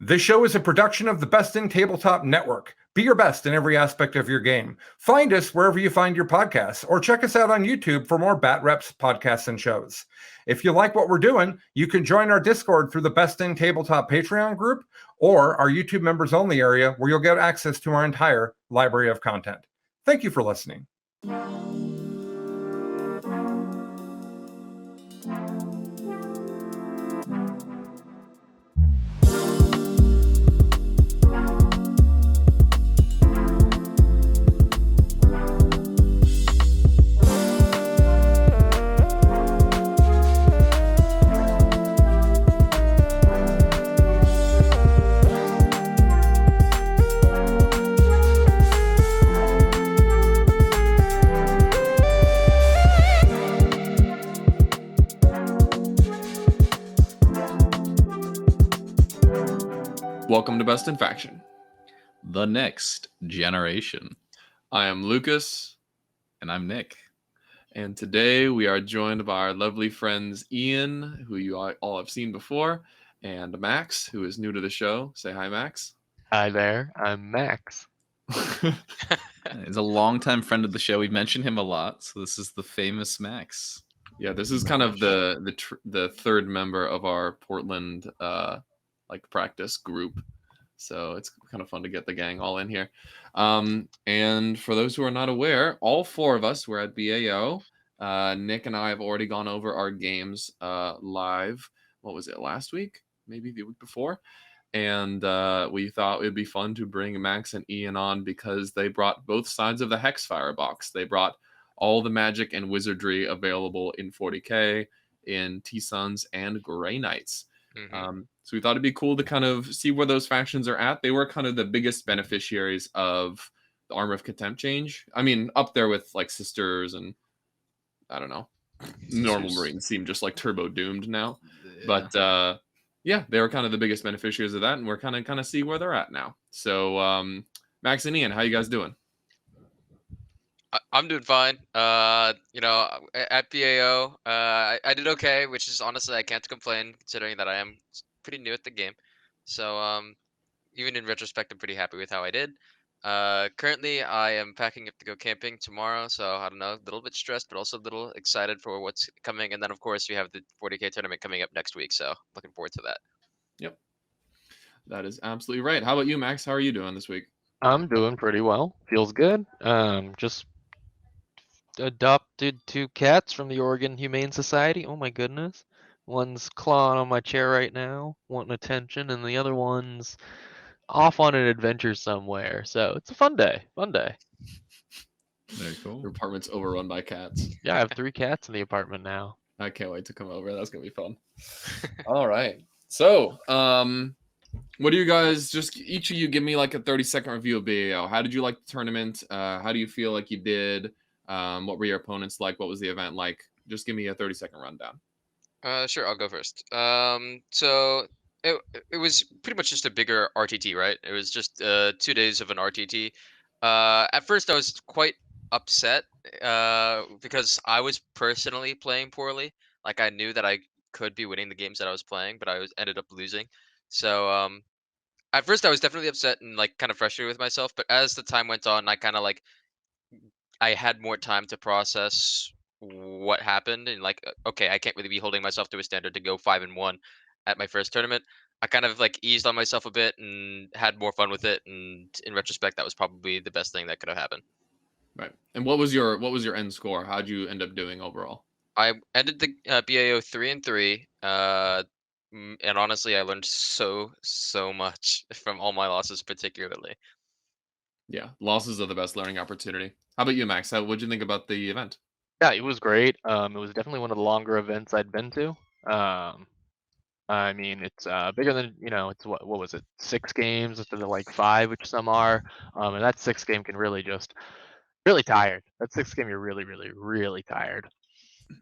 This show is a production of the Best in Tabletop Network. Be your best in every aspect of your game. Find us wherever you find your podcasts, or check us out on YouTube for more Bat Reps podcasts and shows. If you like what we're doing, you can join our Discord through the Best in Tabletop Patreon group or our YouTube members only area, where you'll get access to our entire library of content. Thank you for listening. Welcome to Best in Faction. The next generation. I am Lucas. And I'm Nick. And today we are joined by our lovely friends Ian, who you all have seen before, and Max, who is new to the show. Say hi, Max. Hi there, I'm Max. He's a longtime friend of the show. We mention him a lot, so this is the famous Max. Yeah, this is kind of the third member of our Portland practice group. So it's kind of fun to get the gang all in here. And for those who are not aware, all four of us were at BAO. Nick and I have already gone over our games live. What was it, last week? Maybe the week before? And we thought it would be fun to bring Max and Ian on because they brought both sides of the Hexfire box. They brought all the magic and wizardry available in 40k, in T-Suns, and Grey Knights. Mm-hmm. So we thought it'd be cool to kind of see where those factions are at. They were kind of the biggest beneficiaries of the Armor of Contempt change. I mean, up there with like Sisters and I don't know, normal Marines seem just like turbo doomed now. Yeah. But yeah, they were kind of the biggest beneficiaries of that, and we're kind of see where they're at now. So Max and Ian, how you guys doing? I'm doing fine. At BAO, I did okay, which is honestly I can't complain considering that I am pretty new at the game. So even in retrospect, I'm pretty happy with how I did. Currently, I am packing up to go camping tomorrow, so I don't know, a little bit stressed, but also a little excited for what's coming. And then, of course, we have the 40k tournament coming up next week, so looking forward to that. Yep, that is absolutely right. How about you, Max? How are you doing this week? I'm doing pretty well. Feels good. Just adopted 2 cats from the Oregon Humane Society. Oh my goodness. One's clawing on my chair right now, wanting attention, and the other one's off on an adventure somewhere. So it's a fun day. Very cool. Your apartment's overrun by cats. Yeah, I have 3 cats in the apartment now. I can't wait to come over. That's gonna be fun. All right. So, what do you guys, just each of you give me like a 30-second review of BAO. How did you like the tournament? How do you feel like you did? What were your opponents like? What was the event like? Just give me a 30-second rundown. Sure, I'll go first. So it was pretty much just a bigger RTT, right? It was just 2 days of an RTT. At first I was quite upset because I was personally playing poorly. Like I knew that I could be winning the games that I was playing, but I ended up losing. So at first I was definitely upset and like kind of frustrated with myself, but as the time went on, I kind of like I had more time to process what happened and like okay, I can't really be holding myself to a standard to go 5-1 at my first tournament. I kind of like eased on myself a bit and had more fun with it, and in retrospect that was probably the best thing that could have happened. Right. And what was your end score? How'd you end up doing overall? I ended the BAO 3-3, and honestly I learned so much from all my losses, particularly. Yeah, losses are the best learning opportunity. How about you, Max? What'd you think about the event? Yeah, it was great. It was definitely one of the longer events I'd been to. I mean, it's bigger than, it's what was it, 6 games instead of like 5, which some are. And that 6 game can really really tired. That 6 game, you're really tired.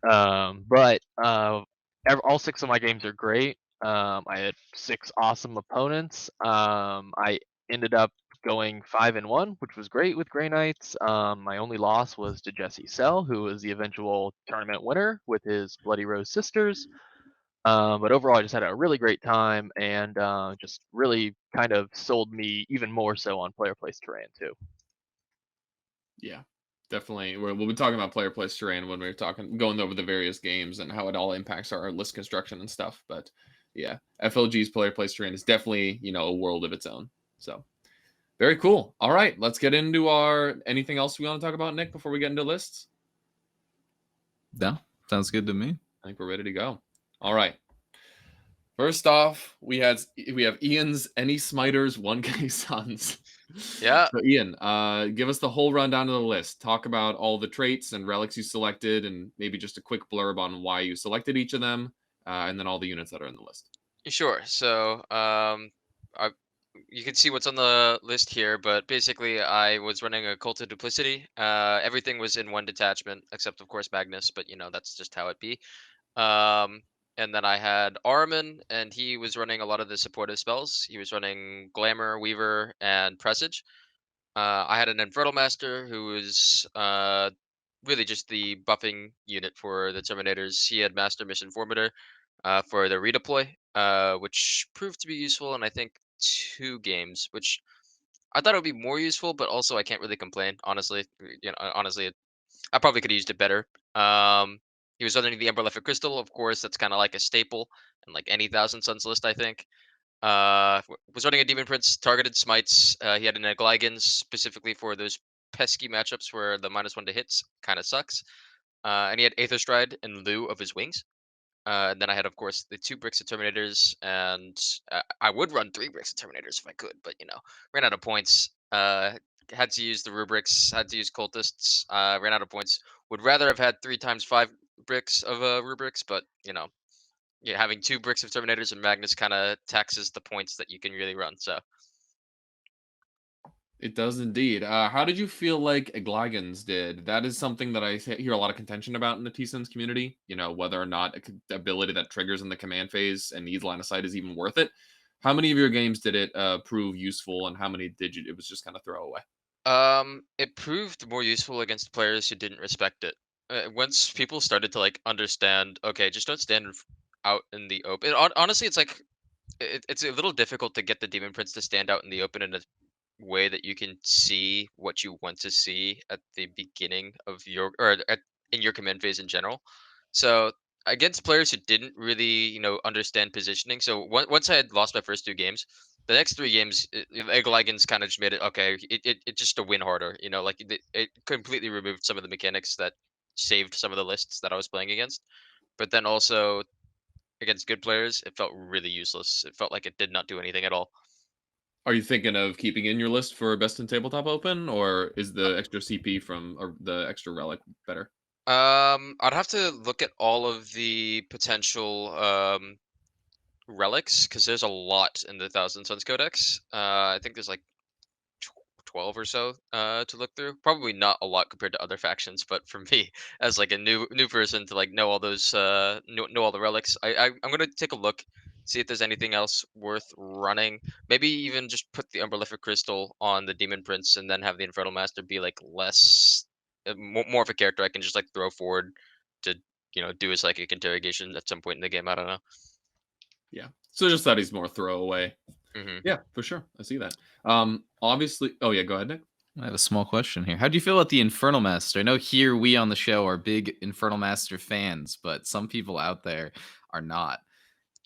But all 6 of my games are great. I had 6 awesome opponents. I ended up going 5-1, which was great with Grey Knights. My only loss was to Jesse Sell, who was the eventual tournament winner with his Bloody Rose Sisters. But overall, I just had a really great time, and just really kind of sold me even more so on player place terrain too. Yeah, definitely. We'll be talking about player place terrain when we're going over the various games and how it all impacts our list construction and stuff. But yeah, FLG's player place terrain is definitely, a world of its own. So very cool. All right, let's get into anything else we want to talk about, Nick, before we get into lists? No, sounds good to me. I think we're ready to go. All right. First off, we have Ian's Any Smiters 1K Suns. Yeah. So Ian, give us the whole rundown of the list. Talk about all the traits and relics you selected, and maybe just a quick blurb on why you selected each of them, and then all the units that are in the list. Sure. So, you can see what's on the list here, but basically, I was running a Cult of Duplicity. Everything was in one detachment, except of course Magnus, but that's just how it be. Um, and then I had Armin, and he was running a lot of the supportive spells. He was running Glamour, Weaver, and Presage. I had an Infernal Master who was really just the buffing unit for the Terminators. He had Master Mission Formator for the redeploy, which proved to be useful in I think 2 games, which I thought it would be more useful, but also I can't really complain. Honestly, honestly, I probably could have used it better. He was running the Ember Crystal, of course. That's kind of like a staple in like any Thousand Suns list, I think. Was running a Demon Prince, targeted smites. He had an Egligans specifically for those pesky matchups where the -1 to hits kind of sucks. And he had Aether Stride in lieu of his wings. And then I had, of course, the 2 bricks of Terminators, and I would run 3 bricks of Terminators if I could, but ran out of points. Had to use the rubrics, had to use cultists. Ran out of points. Would rather have had 3 times 5 bricks of rubrics, but yeah, having 2 bricks of Terminators and Magnus kind of taxes the points that you can really run. So It does indeed. How did you feel like Egligans did? That is something that I hear a lot of contention about in the T-Sims community. Whether or not ability that triggers in the command phase and needs line of sight is even worth it. How many of your games did it prove useful, and how many did it was just kind of throwaway? it proved more useful against players who didn't respect it. Once people started to like understand, okay, just don't stand out in the open. Honestly, it's like it's a little difficult to get the Demon Prince to stand out in the open in a way that you can see what you want to see at the beginning of your in your command phase in general. So against players who didn't really understand positioning. So once I had lost my first 2 games, the next 3 games, Egligans kind of just made it okay. It just to win harder. Like it completely removed some of the mechanics that saved some of the lists that I was playing against. But then also against good players, it felt really useless. It felt like it did not do anything at all. Are you thinking of keeping in your list for best in tabletop open, or is the extra CP from or the extra relic better? I'd have to look at all of the potential relics because there's a lot in the Thousand Suns Codex. I think there's like 12 or so to look through. Probably not a lot compared to other factions, but for me as like a new person to like know all those know all the relics, I'm gonna take a look, see if there's anything else worth running. Maybe even just put the Umberlific Crystal on the Demon Prince and then have the Infernal Master be like less more of a character I can just like throw forward to do a psychic interrogation at some point in the game. I don't know. Yeah. So just that he's more throwaway. Hmm. Yeah, for sure. I see that. Obviously. Oh yeah, go ahead, Nick. I have a small question here. How do you feel about the Infernal Master? I know here we on the show are big Infernal Master fans, but some people out there are not.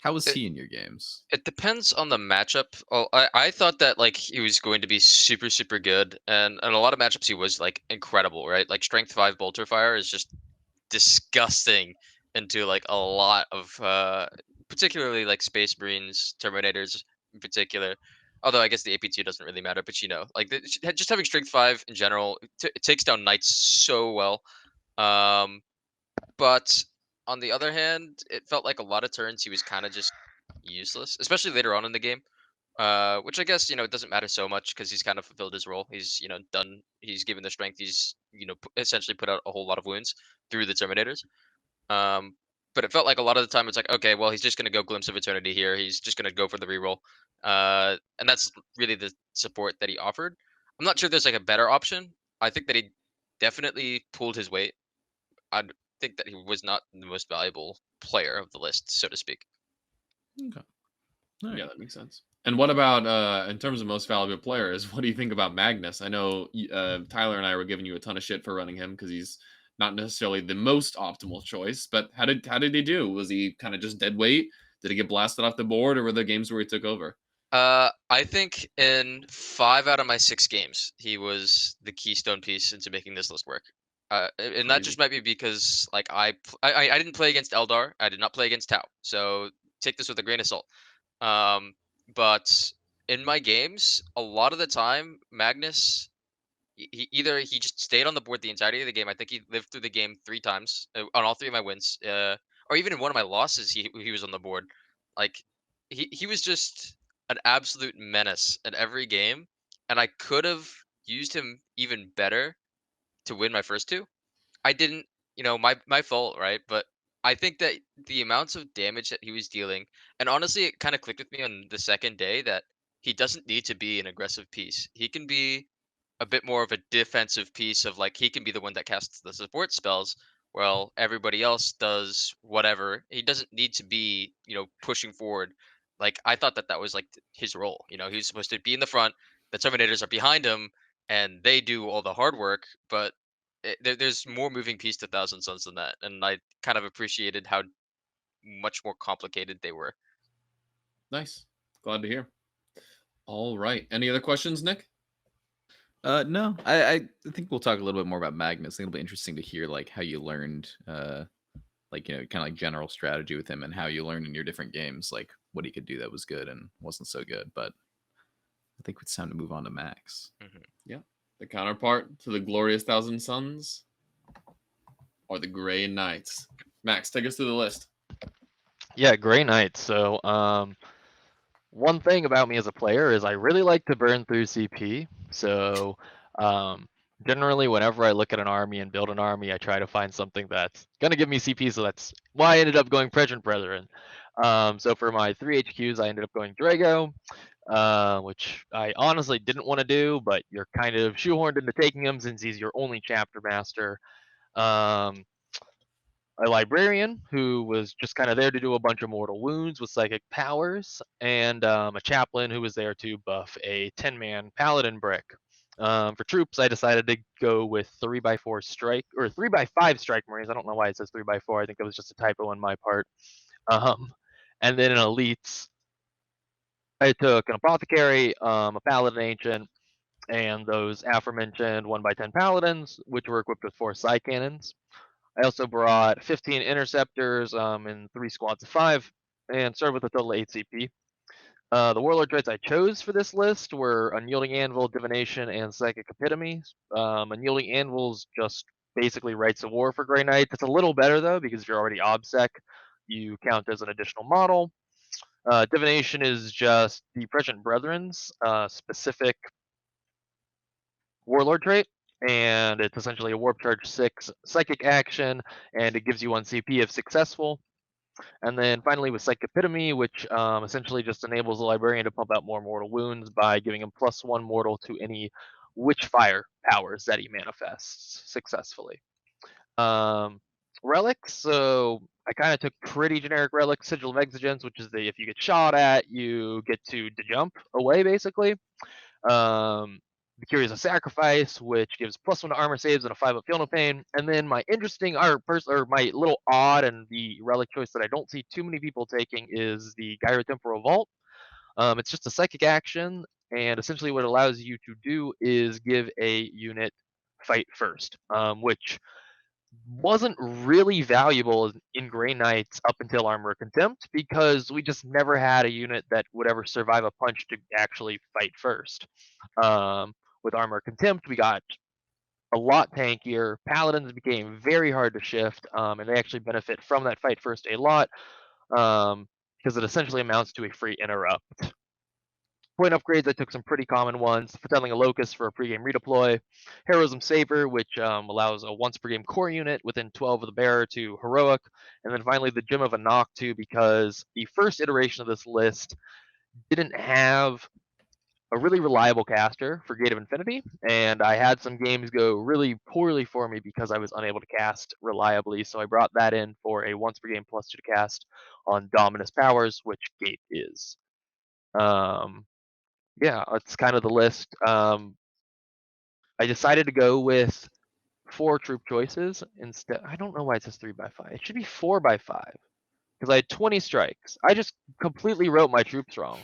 How was he in your games? It depends on the matchup. Oh, I thought that like he was going to be super super good, and in a lot of matchups he was like incredible, right? Like Strength 5 Bolter Fire is just disgusting into like a lot of particularly like Space Marines, Terminators in particular. Although I guess the AP2 doesn't really matter, but like just having Strength 5 in general, it takes down Knights so well. Um, but on the other hand, it felt like a lot of turns he was kind of just useless, especially later on in the game. Which I guess it doesn't matter so much because he's kind of fulfilled his role. He's done. He's given the strength. He's essentially put out a whole lot of wounds through the Terminators. Um, but it felt like a lot of the time it's like, okay, well he's just gonna go Glimpse of Eternity here. He's just gonna go for the reroll, and that's really the support that he offered. I'm not sure there's like a better option. I think that he definitely pulled his weight. I think that he was not the most valuable player of the list, so to speak. Okay. All right. Yeah, that makes sense. And what about in terms of most valuable players? What do you think about Magnus? I know Tyler and I were giving you a ton of shit for running him because he's not necessarily the most optimal choice. But how did he do? Was he kind of just dead weight? Did he get blasted off the board, or were there games where he took over? I think in 5 out of my 6 games, he was the keystone piece into making this list work. And that Crazy. just might be because like I didn't play against Eldar. I did not play against Tau. So take this with a grain of salt. But in my games, a lot of the time, Magnus, either he just stayed on the board the entirety of the game. I think he lived through the game 3 times on all 3 of my wins, or even in one of my losses, he was on the board. Like he was just an absolute menace in every game, and I could have used him even better to win my first 2. I didn't, my fault, right? But I think that the amounts of damage that he was dealing, and honestly, it kind of clicked with me on the second day that he doesn't need to be an aggressive piece. He can be a bit more of a defensive piece of like he can be the one that casts the support spells, while everybody else does whatever. He doesn't need to be, pushing forward. Like I thought that was like his role. He's supposed to be in the front. The Terminators are behind him, and they do all the hard work. But there's more moving piece to Thousand Suns than that, and I kind of appreciated how much more complicated they were. Nice. Glad to hear. All right. Any other questions, Nick? No, I think we'll talk a little bit more about Magnus. I think it'll be interesting to hear like how you learned, like kind of like general strategy with him and how you learned in your different games, like what he could do that was good and wasn't so good. But I think it's time to move on to Max. Yeah. The counterpart to the glorious Thousand Suns or the Grey Knights. Max, take us through the list. Yeah, Grey Knights. So, one thing about me as a player is I really like to burn through CP. So, generally, whenever I look at an army and build an army, I try to find something that's gonna give me CP. So that's why I ended up going Pregnant Brethren. So for my 3 HQs, I ended up going Drago, which I honestly didn't want to do, but you're kind of shoehorned into taking him since he's your only chapter master. Um, a librarian who was just kind of there to do a bunch of mortal wounds with psychic powers, and a chaplain who was there to buff a 10-man paladin brick. For troops, I decided to go with 3x4 strike or 3x5 strike marines. I don't know why it says 3x4. I think it was just a typo on my part. And then in elites, I took an apothecary, a paladin ancient, and those aforementioned 1x10 paladins, which were equipped with 4 psi cannons. I also brought 15 interceptors in 3 squads of 5, and started with a total of 8 CP. The warlord traits I chose for this list were Unyielding Anvil, Divination, and Psychic Epitome. Unyielding Anvil's just basically Rites of War for Grey Knights. It's a little better though, because if you're already OBSEC, you count as an additional model. Divination is just the Pregnant Brethren's specific warlord trait, and it's essentially a warp charge 6 psychic action, and it gives you 1 CP if successful. And then finally with Psychic Epitome, which essentially just enables the librarian to pump out more mortal wounds by giving him +1 mortal to any witchfire powers that he manifests successfully. Relics, so I kind of took pretty generic relics. Sigil of Exigence, which is the if you get shot at, you get to jump away basically. The Curious of Sacrifice, which gives +1 to armor saves and a 5 up feel no pain. And then my interesting my little odd and the relic choice that I don't see too many people taking is the Gyrotemporal Vault. It's just a psychic action, and essentially what it allows you to do is give a unit fight first, which wasn't really valuable in Grey Knights up until Armor of Contempt, because we just never had a unit that would ever survive a punch to actually fight first. With Armor of Contempt, we got a lot tankier. Paladins became very hard to shift, and they actually benefit from that fight first a lot, because it essentially amounts to a free interrupt. Point upgrades, I took some pretty common ones. Foretelling a Locust for a pregame redeploy. Heroism Saber, which allows a once per game core unit within 12 of the bearer to heroic. And then finally the Gem of Anok 2, because the first iteration of this list didn't have a really reliable caster for Gate of Infinity, and I had some games go really poorly for me because I was unable to cast reliably. So I brought that in for a once per game +2 to cast on Dominus Powers, which Gate is. Yeah, that's kind of the list. I decided to go with 4 troop choices instead. I don't know why it says 3x5. It should be 4x5 because I had 20 strikes. I just completely wrote my troops wrong.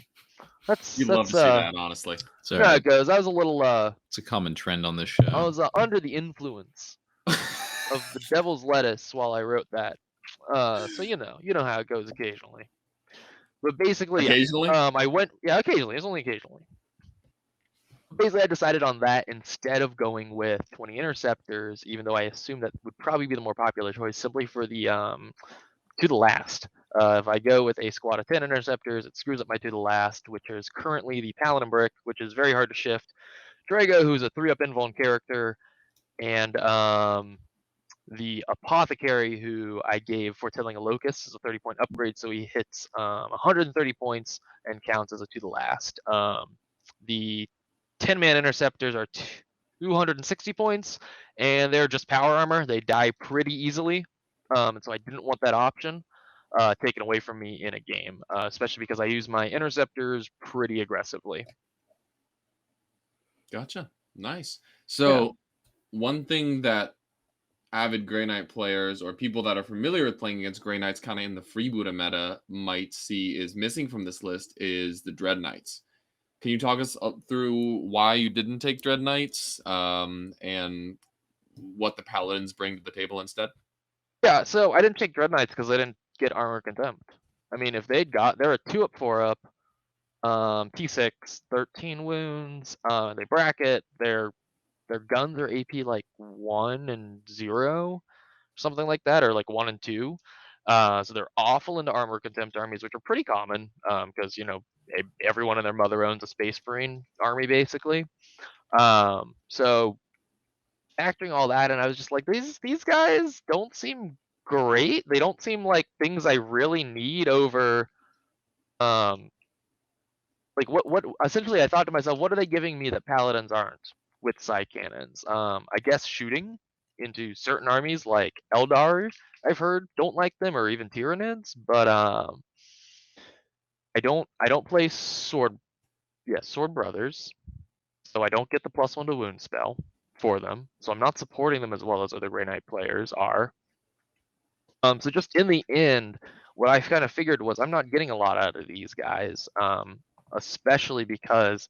You'd love to see that, honestly. So Yeah, it goes. I was a little it's a common trend on this I show. was under the influence of the devil's lettuce while I wrote that. So you know how it goes occasionally. But basically, Occasionally? I went occasionally. It's only occasionally. Basically, I decided on that instead of going with 20 interceptors, even though I assumed that would probably be the more popular choice, simply for the to the last. If I go with a squad of 10 interceptors, it screws up my to the last, which is currently the Paladin Brick, which is very hard to shift. Drago, who's a 3-up invuln character, and the Apothecary, who I gave Foretelling a Locust, is a 30-point upgrade, so he hits 130 points and counts as a to the last. The 10-man interceptors are 260 points, and they're just power armor. They die pretty easily, and so I didn't want that option taken away from me in a game, especially because I use my interceptors pretty aggressively. Gotcha. Nice. So one thing that avid Grey Knight players or people that are familiar with playing against Grey Knights kind of in the freebooter meta might see is missing from this list is the Dread Knights. Can you talk us through why you didn't take Dread Knights and what the Paladins bring to the table instead? Yeah, so I didn't take Dread Knights because I didn't get Armor Contempt. I mean, if they'd got, they're a 2-up, 4-up, T6, 13 wounds, they bracket, their guns are AP like 1 and 0, something like that, or like 1 and 2. So they're awful into Armor Contempt armies, which are pretty common, because, everyone and their mother owns a Space Marine army, basically. So factoring all that, and I was just like, these guys don't seem great. They don't seem like things I really need over, like what essentially I thought to myself, what are they giving me that Paladins aren't with side cannons? I guess shooting into certain armies like Eldar, I've heard don't like them, or even Tyranids, but I don't play sword brothers, so I don't get the +1 to wound spell for them, so I'm not supporting them as well as other Grey Knight players are. So just in the end, what I kind of figured was I'm not getting a lot out of these guys, especially because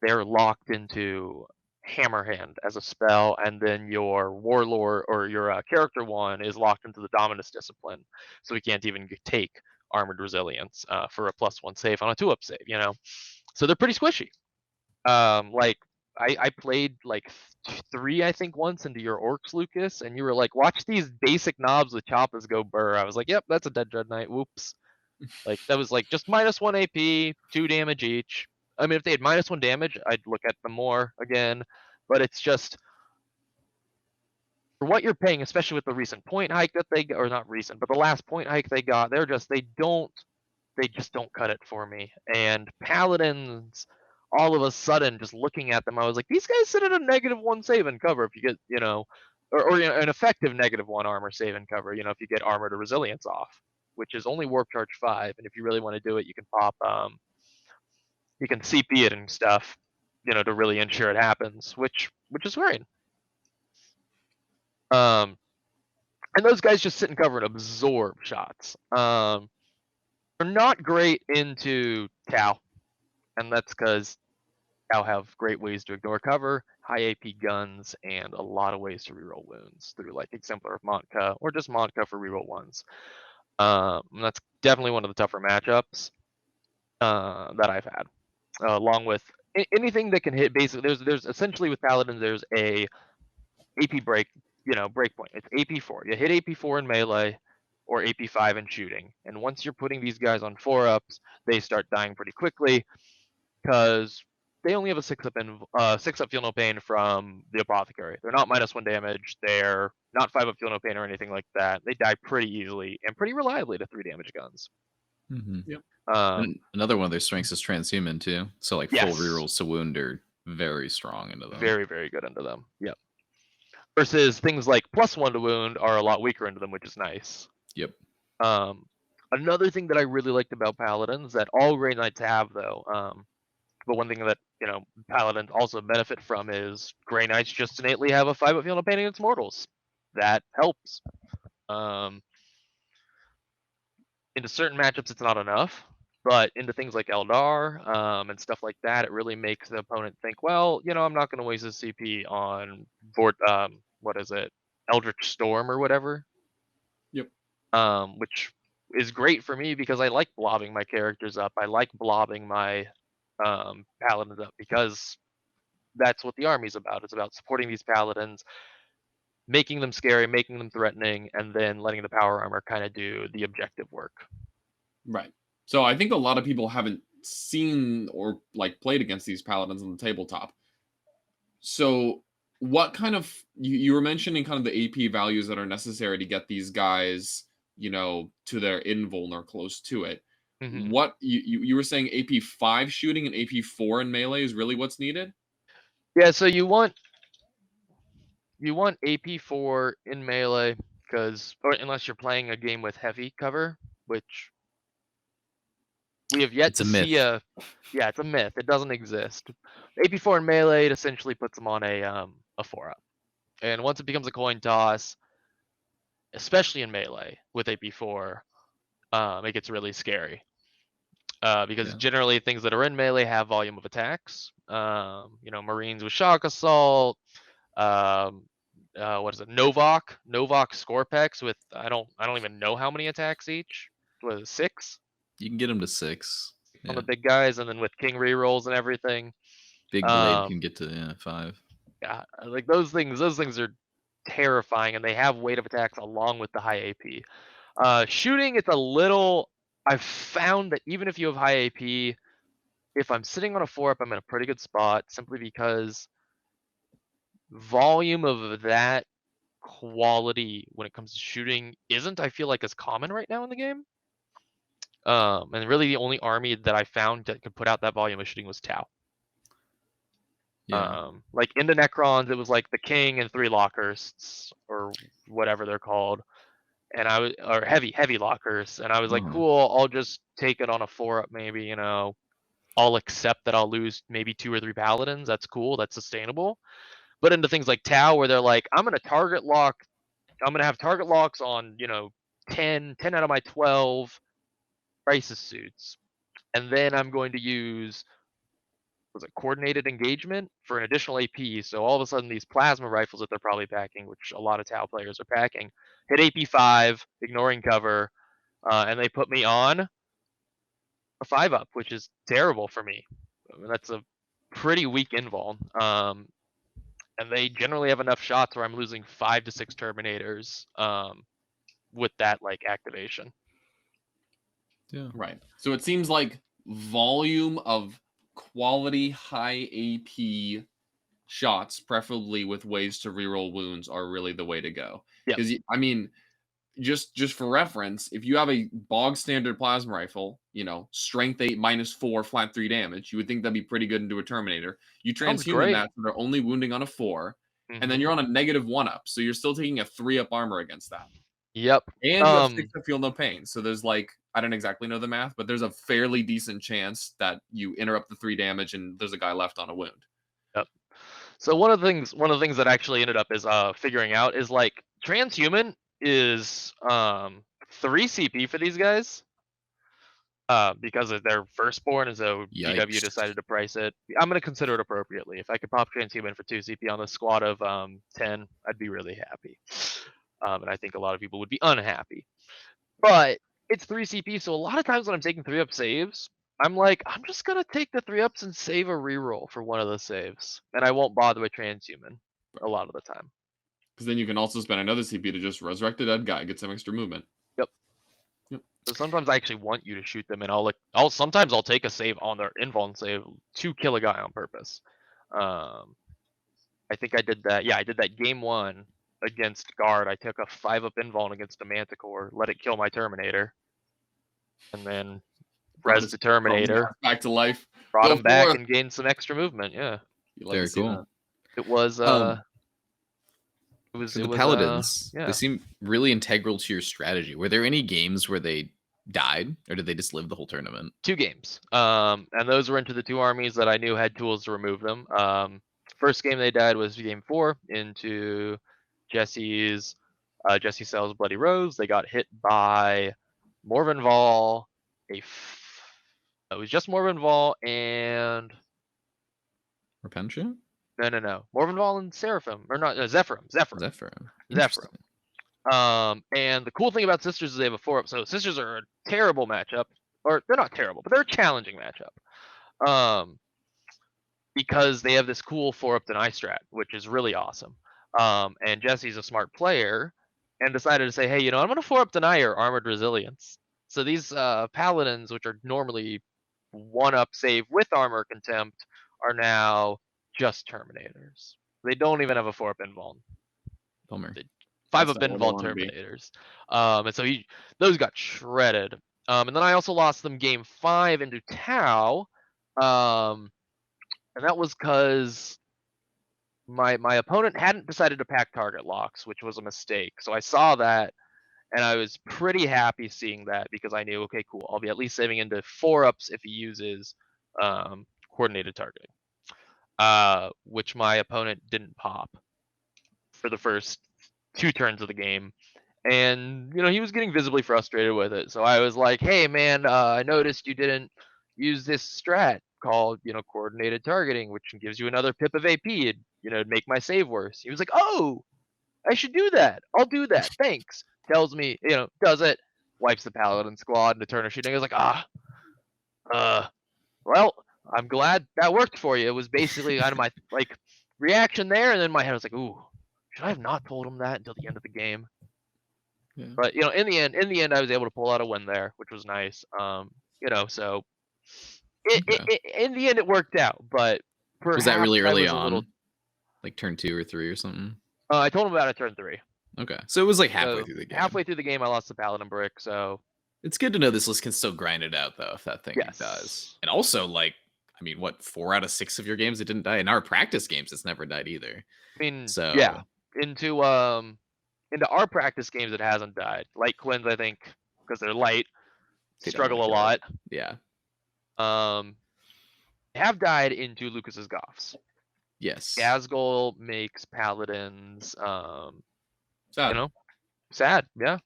they're locked into Hammerhand as a spell, and then your Warlord or your character one is locked into the Dominus discipline, so we can't even take Armored Resilience for a +1 save on a 2-up save, So they're pretty squishy. Like I played like 3, I think, once into your Orcs, Lukas, and you were like, watch these basic knobs with Choppas go burr. I was like, yep, that's a dead Dread Knight. Whoops. Like that was like just -1 AP, 2 damage each. I mean, if they had -1 damage, I'd look at them more again. But it's just for what you're paying, especially with the recent point hike that they, or not recent, but the last point hike they got, they just don't cut it for me. And Paladins, all of a sudden, just looking at them, I was like, these guys sit at a -1 save and cover if you get, or an effective -1 armor save and cover, if you get Armor to Resilience off, which is only Warp Charge 5. And if you really want to do it, you can pop, you can CP it and stuff, to really ensure it happens, which is great. And those guys just sit and cover and absorb shots. They're not great into Tau, and that's because Tau have great ways to ignore cover, high AP guns, and a lot of ways to reroll wounds through like Exemplar of Montka or just Montka for reroll ones. That's definitely one of the tougher matchups that I've had, along with anything that can hit. Basically, there's essentially with Paladins, there's a AP break point. It's AP4. You hit AP4 in melee or AP5 in shooting. And once you're putting these guys on 4-ups, they start dying pretty quickly because they only have a 6-up Feel No Pain from the Apothecary. They're not -1 damage. They're not 5-up Feel No Pain or anything like that. They die pretty easily and pretty reliably to 3 damage guns. Mm-hmm. Yep. And another one of their strengths is transhuman too. So like full Yes. rerolls to wound are very strong into them. Very, very good into them. Yep. Versus things like +1 to wound are a lot weaker into them, which is nice. Yep. Another thing that I really liked about Paladins that all Grey Knights have, though, but one thing that Paladins also benefit from is Grey Knights just innately have a 5-up field of pain against mortals. That helps. Into certain matchups, it's not enough, but into things like Eldar and stuff like that, it really makes the opponent think, well, I'm not going to waste a CP on what is it, Eldritch Storm or whatever. Yep. Which is great for me because I like blobbing my characters up. I like blobbing my paladins up because that's what the army's about. It's about supporting these paladins, making them scary, making them threatening, and then letting the power armor kind of do the objective work. Right. So I think a lot of people haven't seen or like played against these paladins on the tabletop. So what kind of you were mentioning kind of the AP values that are necessary to get these guys, to their invuln or close to it. Mhm. What you were saying AP 5 shooting and AP 4 in melee is really what's needed? Yeah, so you want AP 4 in melee or unless you're playing a game with heavy cover, which we have yet It's to a myth. see yeah, it's a myth. It doesn't exist. AP 4 in melee, it essentially puts them on a 4-up. And once it becomes a coin toss, especially in melee with AP 4, it gets really scary. Because Yeah. generally things that are in melee have volume of attacks. Marines with shock assault. What is it? Novak Scorpex with I don't even know how many attacks each. Was it 6 You can get them to 6. on Yeah. the big guys, and then with king rerolls and everything. Big blade can get to 5. Yeah, like those things are terrifying, and they have weight of attacks along with the high AP. Shooting, it's a little. I've found that even if you have high AP, if I'm sitting on a 4-up, I'm in a pretty good spot simply because volume of that quality when it comes to shooting isn't, I feel like, as common right now in the game. And really the only army that I found that could put out that volume of shooting was Tau. Yeah. Like into Necrons, it was like the King and 3 Lockhursts or whatever they're called, and or heavy Lockhursts, and I was like, cool, I'll just take it on a 4-up maybe. I'll accept that I'll lose maybe 2 or 3 paladins. That's cool. That's sustainable. But into things like Tau, where they're like, I'm gonna have target locks on 10 out of my 12 crisis suits, and then I'm going to use coordinated engagement for an additional AP. So all of a sudden these plasma rifles that they're probably packing, which a lot of Tau players are packing, hit AP 5, ignoring cover, and they put me on a 5-up, which is terrible for me. That's a pretty weak invuln. And they generally have enough shots where I'm losing 5 to 6 Terminators with that activation. Yeah. Right. So it seems like volume of quality high AP shots, preferably with ways to reroll wounds, are really the way to go. Yeah. Because just for reference, if you have a bog standard plasma rifle, strength 8 -4 flat 3 damage, you would think that'd be pretty good into a Terminator. You transhuman that, so they're only wounding on a 4, and then you're on a -1-up, so you're still taking a 3-up armor against that. Yep. And you have 6 to feel no pain. So there's I don't exactly know the math, but there's a fairly decent chance that you interrupt the 3 damage and there's a guy left on a wound. Yep. So one of the things that actually ended up is figuring out is transhuman is 3 CP for these guys. Because of their firstborn, and so BW decided to price it. I'm gonna consider it appropriately. If I could pop transhuman for 2 CP on the squad of 10, I'd be really happy. And I think a lot of people would be unhappy. But it's 3 CP, so a lot of times when I'm taking 3-up saves, I'm like, I'm just gonna take the 3-ups and save a reroll for one of the saves, and I won't bother with transhuman a lot of the time. Because then you can also spend another CP to just resurrect a dead guy, get some extra movement. Yep. So sometimes I actually want you to shoot them, and I'll sometimes take a save on their invuln save to kill a guy on purpose. I think I did that. Yeah, I did that game 1 against guard. I took a 5-up invuln against a manticore, let it kill my Terminator, and then Brought res the Terminator, back to life. brought Go him back forth. and gained some extra movement. Yeah, You like Very to see cool. that. it was For the Paladins, yeah. they seem really integral to your strategy. Were there any games where they died, or did they just live the whole tournament? 2 games. And those were into the 2 armies that I knew had tools to remove them. First game they died was game 4 into Jesse's Jesse Sells Bloody Rose. They got hit by Morvenval. It was just Morvenval and Repentia? no. Morvenval and Seraphim. Or not Zephyrim. Zephyr. Zephyrim. And the cool thing about Sisters is they have a 4-up. So Sisters are a terrible matchup. Or they're not terrible, but they're a challenging matchup. Because they have this cool 4-up deny strat, which is really awesome. And Jesse's a smart player and decided to say, hey, I'm going to 4-up deny your Armored Resilience. So these Paladins, which are normally 1-up save with Armor Contempt, are now just Terminators. They don't even have a 4-up invuln. Bummer. 5-up not where they invuln wanna be. Terminators. And so those got shredded. And then I also lost them game 5 into Tau. And that was because my opponent hadn't decided to pack target locks, which was a mistake. So I saw that, and I was pretty happy seeing that because I knew, okay, cool, I'll be at least saving into 4-ups if he uses coordinated targeting, which my opponent didn't pop for the first 2 turns of the game. And, he was getting visibly frustrated with it. So I was like, hey, man, I noticed you didn't use this strat called, coordinated targeting, which gives you another pip of AP. It'd make my save worse. He was like, oh, I should do that. I'll do that. Thanks. Tells me, does it, wipes the Paladin squad into turn of shooting. I was like, well, I'm glad that worked for you. It was basically kind of my reaction there. And then my head was like, ooh, should I have not told him that until the end of the game? Yeah. But in the end, I was able to pull out a win there, which was nice. So in the end, it worked out. But Was that really perhaps I early was a on? little- Like turn 2 or 3 or something? I told him about it turn 3. Okay. So it was like halfway So through the game. halfway through the game, I lost the Paladin brick. So It's good to know this list can still grind it out, though, if that thing yes, dies. And also, 4 out of 6 of your games it didn't die. In our practice games, it's never died either. I mean, So yeah, into our practice games, it hasn't died. Light Quins, I think, because they're light, They don't struggle a like lot. Yeah. Have died into Lucas's Goffs. Yes. Gazgul makes Paladins, Sad. sad. Yeah.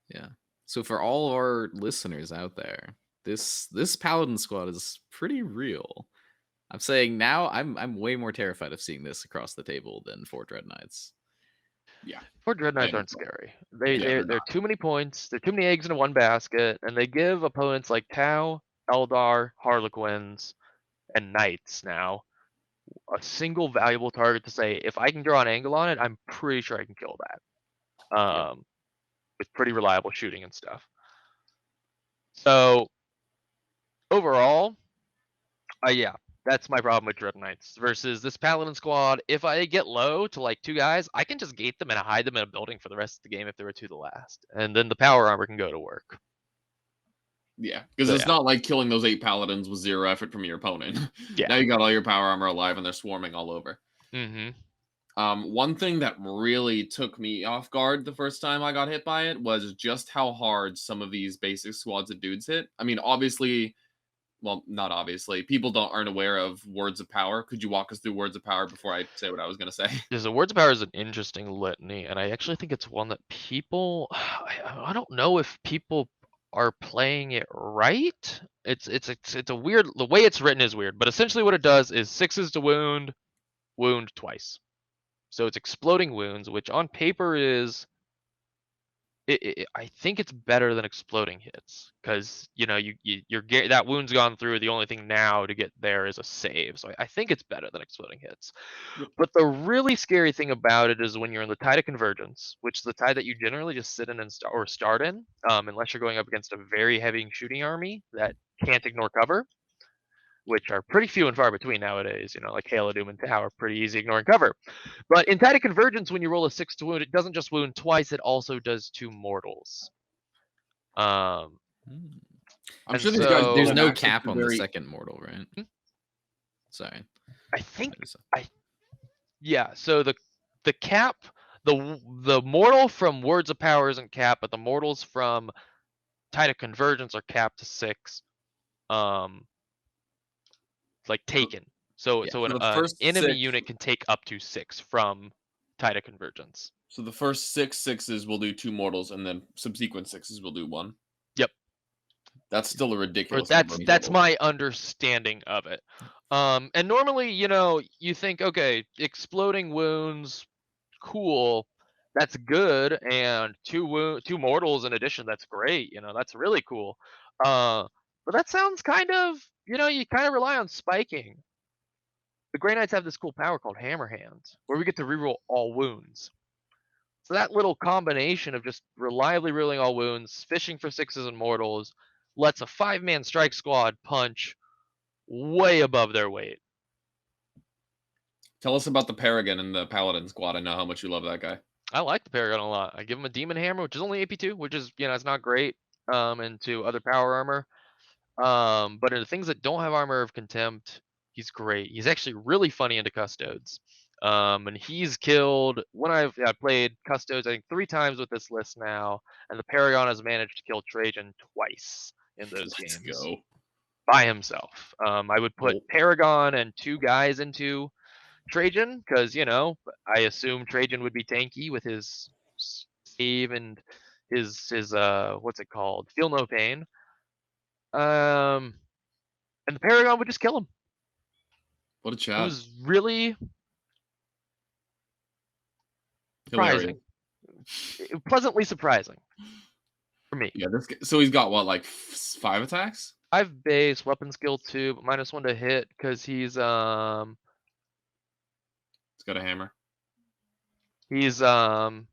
Yeah. So for all of our listeners out there, this Paladin squad is pretty real. I'm saying now I'm way more terrified of seeing this across the table than 4 Dread Knights. Yeah. 4 Dread Knights Yeah. aren't scary. they're They're too many points. They're too many eggs in one basket, and they give opponents like Tau, Eldar, Harlequins, and Knights now a single valuable target to say, if I can draw an angle on it, I'm pretty sure I can kill that. With pretty reliable shooting and stuff. So overall, yeah, that's my problem with Dread Knights versus this Paladin squad. If I get low to 2 guys, I can just gate them and hide them in a building for the rest of the game if they were to the last, and then the power armor can go to work. Yeah, because So, it's yeah. not like killing those 8 paladins with 0 effort from your opponent. Yeah. Now you got all your power armor alive and they're swarming all over. Mm-hmm. One thing that really took me off guard the first time I got hit by it was just how hard some of these basic squads of dudes hit. I mean, obviously, well, not obviously, people aren't aware of Words of Power. Could you walk us through Words of Power before I say what I was going to say? Because the Words of Power is an interesting litany, and I actually think it's one that people, I don't know if people are playing it right. It's a weird, the way it's written is weird, but essentially what it does is 6s to wound twice. So it's exploding wounds, which on paper is, I think it's better than exploding hits, because that wound's gone through. The only thing now to get there is a save. So I think it's better than exploding hits. Yep. But the really scary thing about it is when you're in the tide of convergence, which is the tide that you generally just sit in and start in, unless you're going up against a very heavy shooting army that can't ignore cover, which are pretty few and far between nowadays. Like Hail of Doom and Tau are pretty easy ignoring cover. But in Tide of Convergence, when you roll a 6 to wound, it doesn't just wound twice, it also does 2 mortals. I'm And sure these guys. so- There's have no access cap to on the very- second mortal, right? Hmm? Sorry. I think There's- yeah. So the cap, the mortal from Words of Power isn't capped, but the mortals from Tide of Convergence are capped to 6. Like taken. So Yeah. so So an the first enemy 6 unit can take up to 6 from Tide of Convergence. So the first 6 6s will do 2 mortals, and then subsequent 6s will do 1. Yep. That's still a Or ridiculous. that's number of that's mortals. my understanding of it. And normally, you think, okay, exploding wounds, cool, that's good, and 2 mortals in addition, that's great. That's really cool. But that sounds kind of, you kind of rely on spiking. The Grey Knights have this cool power called Hammer Hands, where we get to reroll all wounds. So that little combination of just reliably rolling all wounds, fishing for 6s and mortals, lets a 5-man strike squad punch way above their weight. Tell us about the Paragon and the Paladin squad. I know how much you love that guy. I like the Paragon a lot. I give him a Demon Hammer, which is only AP2, which is, it's not great into other power armor. But in the things that don't have Armor of Contempt, he's great. He's actually really funny into Custodes. And he's killed, when I've played Custodes, I think 3 times with this list now, and the Paragon has managed to kill Trajan twice in those Let's games go. by himself. I would put Cool. Paragon and 2 guys into Trajan, because, I assume Trajan would be tanky with his save and his what's it called? Feel No Pain. And the Paragon would just kill him. What a It chat. was really Hilarious. surprising. Pleasantly surprising for me. Yeah, so he's got what, like 5 attacks? 5 base, weapon skill 2, but -1 to hit because he's He's got a hammer. he's weapon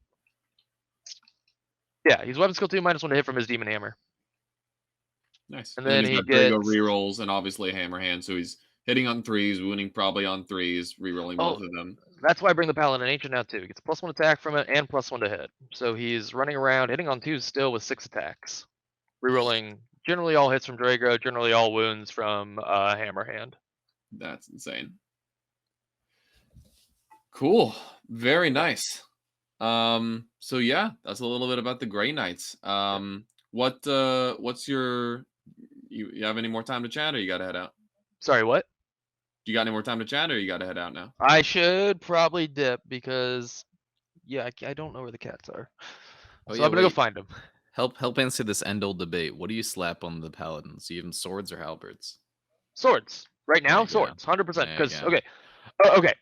skill 2, -1 to hit from his Demon Hammer. Nice. And And then then he's he got Drago gets- rerolls and obviously a hammer hand, so he's hitting on 3s, wounding probably on 3s, rerolling both of them. That's why I bring the Paladin Ancient now too. He gets a +1 attack from it and +1 to hit. So he's running around hitting on 2s still with 6 attacks. Rerolling generally all hits from Drago, generally all wounds from Hammer Hand. That's insane. Cool. Very nice. So yeah, that's a little bit about the Grey Knights. What's your you have any more time to chat, or you gotta head out? Sorry, what? You got any more time to chat, or you gotta head out now? I should probably dip because, I don't know where the cats are. Oh, So yeah, I'm gonna go wait. find them. Help answer this end-old debate. What do you slap on the paladins? Do you give them swords or halberds? Swords. Right now, There you go. swords. 100%. There you Because, go. okay. Okay.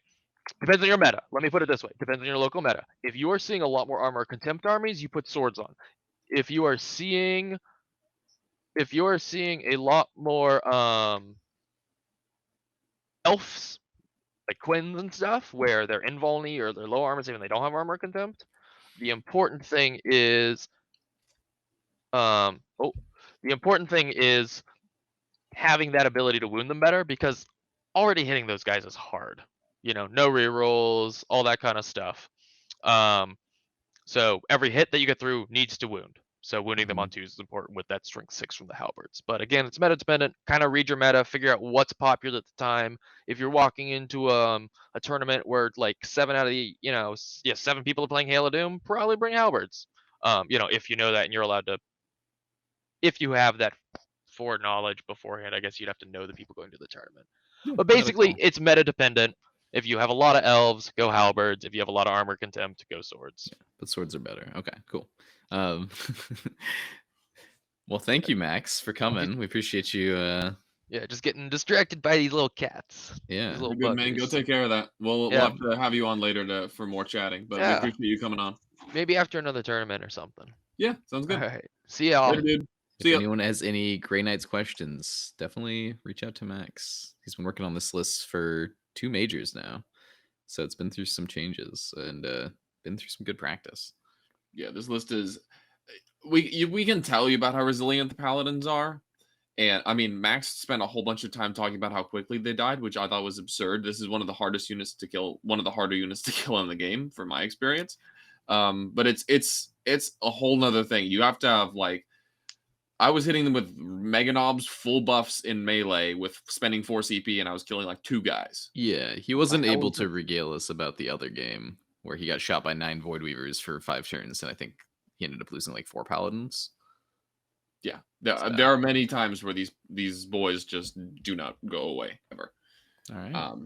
Depends on your meta. Let me put it this way. Depends on your local meta. If you are seeing a lot more armor contempt armies, you put swords on. If you are seeing a lot more elves, like Quins and stuff, where they're invulny or they're low armor, even they don't have armor contempt, the important thing is having that ability to wound them better, because already hitting those guys is hard. No rerolls, all that kind of stuff. So every hit that you get through needs to wound. So wounding them on 2s is important with that strength 6 from the halberds. But again, it's meta dependent. Kind of read your meta, figure out what's popular at the time. If you're walking into a tournament where like 7 out of the 7 people are playing Hail of Doom, probably bring halberds. If you know that and you're allowed to, if you have that foreknowledge beforehand, I guess you'd have to know the people going to the tournament. But basically, it's meta dependent. If you have a lot of elves, go halberds. If you have a lot of armor contempt, go swords. Yeah, but swords are better. Okay, cool. Well, thank you, Max, for coming. We appreciate you. Yeah, just getting distracted by these little cats. Yeah, These little Good man, go buggers. take care of that. We'll Yeah. have to have you on later for more chatting, but we Yeah. appreciate you coming on. Maybe after another tournament or something. Yeah, sounds good. All right. See y'all. Later, dude. if See ya. anyone has any Grey Knights questions, definitely reach out to Max. He's been working on this list for 2 majors now, so it's been through some changes and been through some good practice. Yeah, this list is we can tell you about how resilient the paladins are. And I mean, Max spent a whole bunch of time talking about how quickly they died, which I thought was absurd. This is one of the hardest units to kill, one of the harder units to kill in the game, from my experience. But it's a whole nother thing. You have to have like I was hitting them with Mega Knobs, full buffs in melee with spending 4 CP, and I was killing like 2 guys. Yeah, he wasn't hell able was to that? regale us about the other game where he got shot by 9 Void Weavers for 5 turns, and I think he ended up losing like 4 Paladins. Yeah, there So- are many times where these boys just do not go away ever. All right.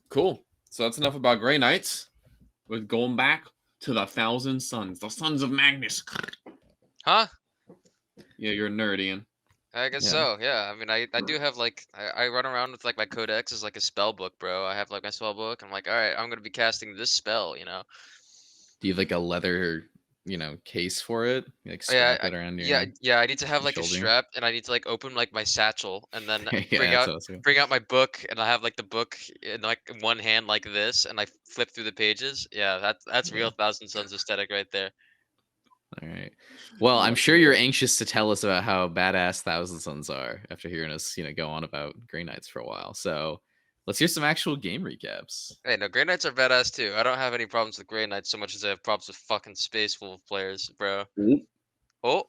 Cool. So that's enough about Grey Knights. We're going back to the Thousand Sons, the Sons of Magnus. Huh? Yeah, you're a nerd, Ian. I guess Yeah. so. Yeah. I mean, I do have like I run around with like my codex as like a spell book, bro. I have like my spell book. I'm like, all right, I'm gonna be casting this spell. Do you have like a leather, case for it? You, like strap it around your Yeah. I need to have like a shoulder? strap, and I need to like open like my satchel, and then Yeah, bring that's out awesome. bring out my book, and I have like the book in like one hand like this, and I flip through the pages. Yeah, that's real Thousand Sons aesthetic right there. All right. Well, I'm Like sure it. you're anxious to tell us about how badass Thousand Sons are after hearing us, go on about Grey Knights for a while. So let's hear some actual game recaps. Hey, no, Grey Knights are badass too. I don't have any problems with Grey Knights so much as I have problems with fucking Space Wolf players, bro. Oop. Oh,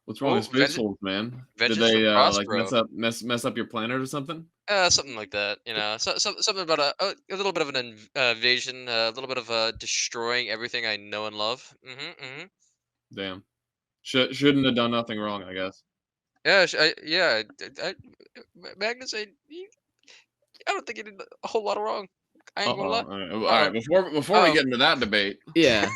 What's wrong with Vengeance- Space Wolves, man? Did Vengeance they from like Prospero. mess up your planet or something? Something like that, something about a little bit of an invasion, a little bit of destroying everything I know and love. Damn. Shouldn't have done nothing wrong, I guess. Yeah, Magnus, I don't think he did a whole lot of wrong. I ain't gonna lie. All right. Before we get into that debate, Yeah.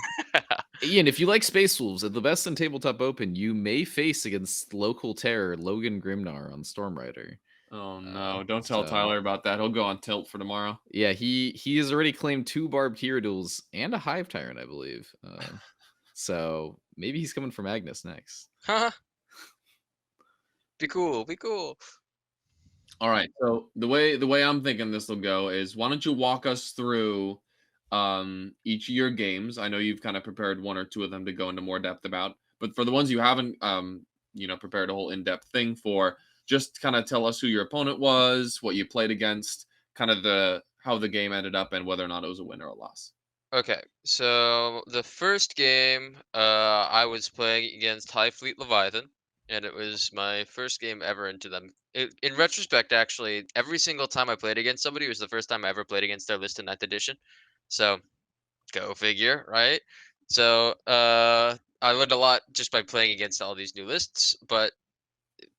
Ian, if you like Space Wolves, at the Best in Tabletop Open, you may face against local terror Logan Grimnar on Stormrider. oh no, don't tell so- Tyler about that. He'll go on tilt for tomorrow. Yeah, he has already claimed 2 Barbed Hierodules and a Hive Tyrant, I believe. So maybe he's coming for Magnus next. Huh? Be cool. Be cool. All right. So the way I'm thinking this will go is, why don't you walk us through each of your games? I know you've kind of prepared 1 or 2 of them to go into more depth about, but for the ones you haven't prepared a whole in-depth thing for, just kind of tell us who your opponent was, what you played against, kind of how the game ended up, and whether or not it was a win or a loss. Okay, so the first game, I was playing against High Fleet Leviathan, and it was my first game ever into them. In retrospect, actually, every single time I played against somebody was the first time I ever played against their list in 9th edition. So, go figure, right? So, I learned a lot just by playing against all these new lists, but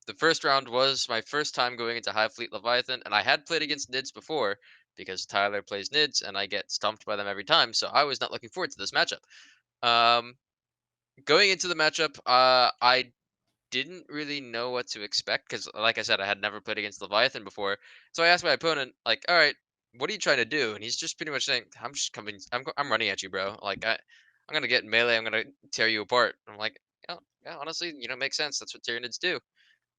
the first round was my first time going into High Fleet Leviathan, and I had played against Nids before because Tyler plays Nids and I get stumped by them every time, so I was not looking forward to this matchup. Um, Going into the matchup, I didn't really know what to expect because, like I said, I had never played against Leviathan before. So I asked my opponent, like, "All right, what are you trying to do?" And he's just pretty much saying, "I'm just coming. I'm running at you, bro. Like, I'm gonna get in melee. I'm gonna tear you apart." I'm like, yeah, honestly, makes sense. That's what Tyranids do."